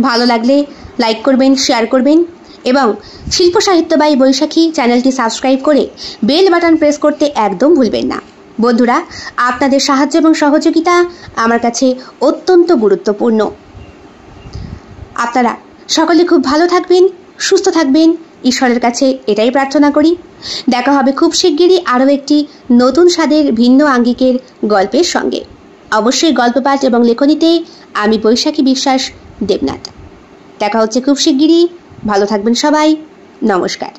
ভালো লাগলে লাইক করবেন, শেয়ার করবেন এবং শিল্প সাহিত্য বাই বৈশাখী চ্যানেলটি সাবস্ক্রাইব করে বেল বাটন প্রেস করতে একদম ভুলবেন না। বন্ধুরা, আপনাদের সাহায্য এবং সহযোগিতা আমার কাছে অত্যন্ত গুরুত্বপূর্ণ। আপনারা সকলে খুব ভালো থাকবেন, সুস্থ থাকবেন, ঈশ্বরের কাছে এটাই প্রার্থনা করি। দেখা হবে খুব শিগগিরই আরও একটি নতুন স্বাদের ভিন্ন আঙ্গিকের গল্পের সঙ্গে। অবশ্যই গল্প পাঠ এবং লেখনীতে আমি বৈশাখী বিশ্বাস দেবনাথ। দেখা হচ্ছে খুব শিগগিরই। ভালো থাকবেন সবাই। নমস্কার।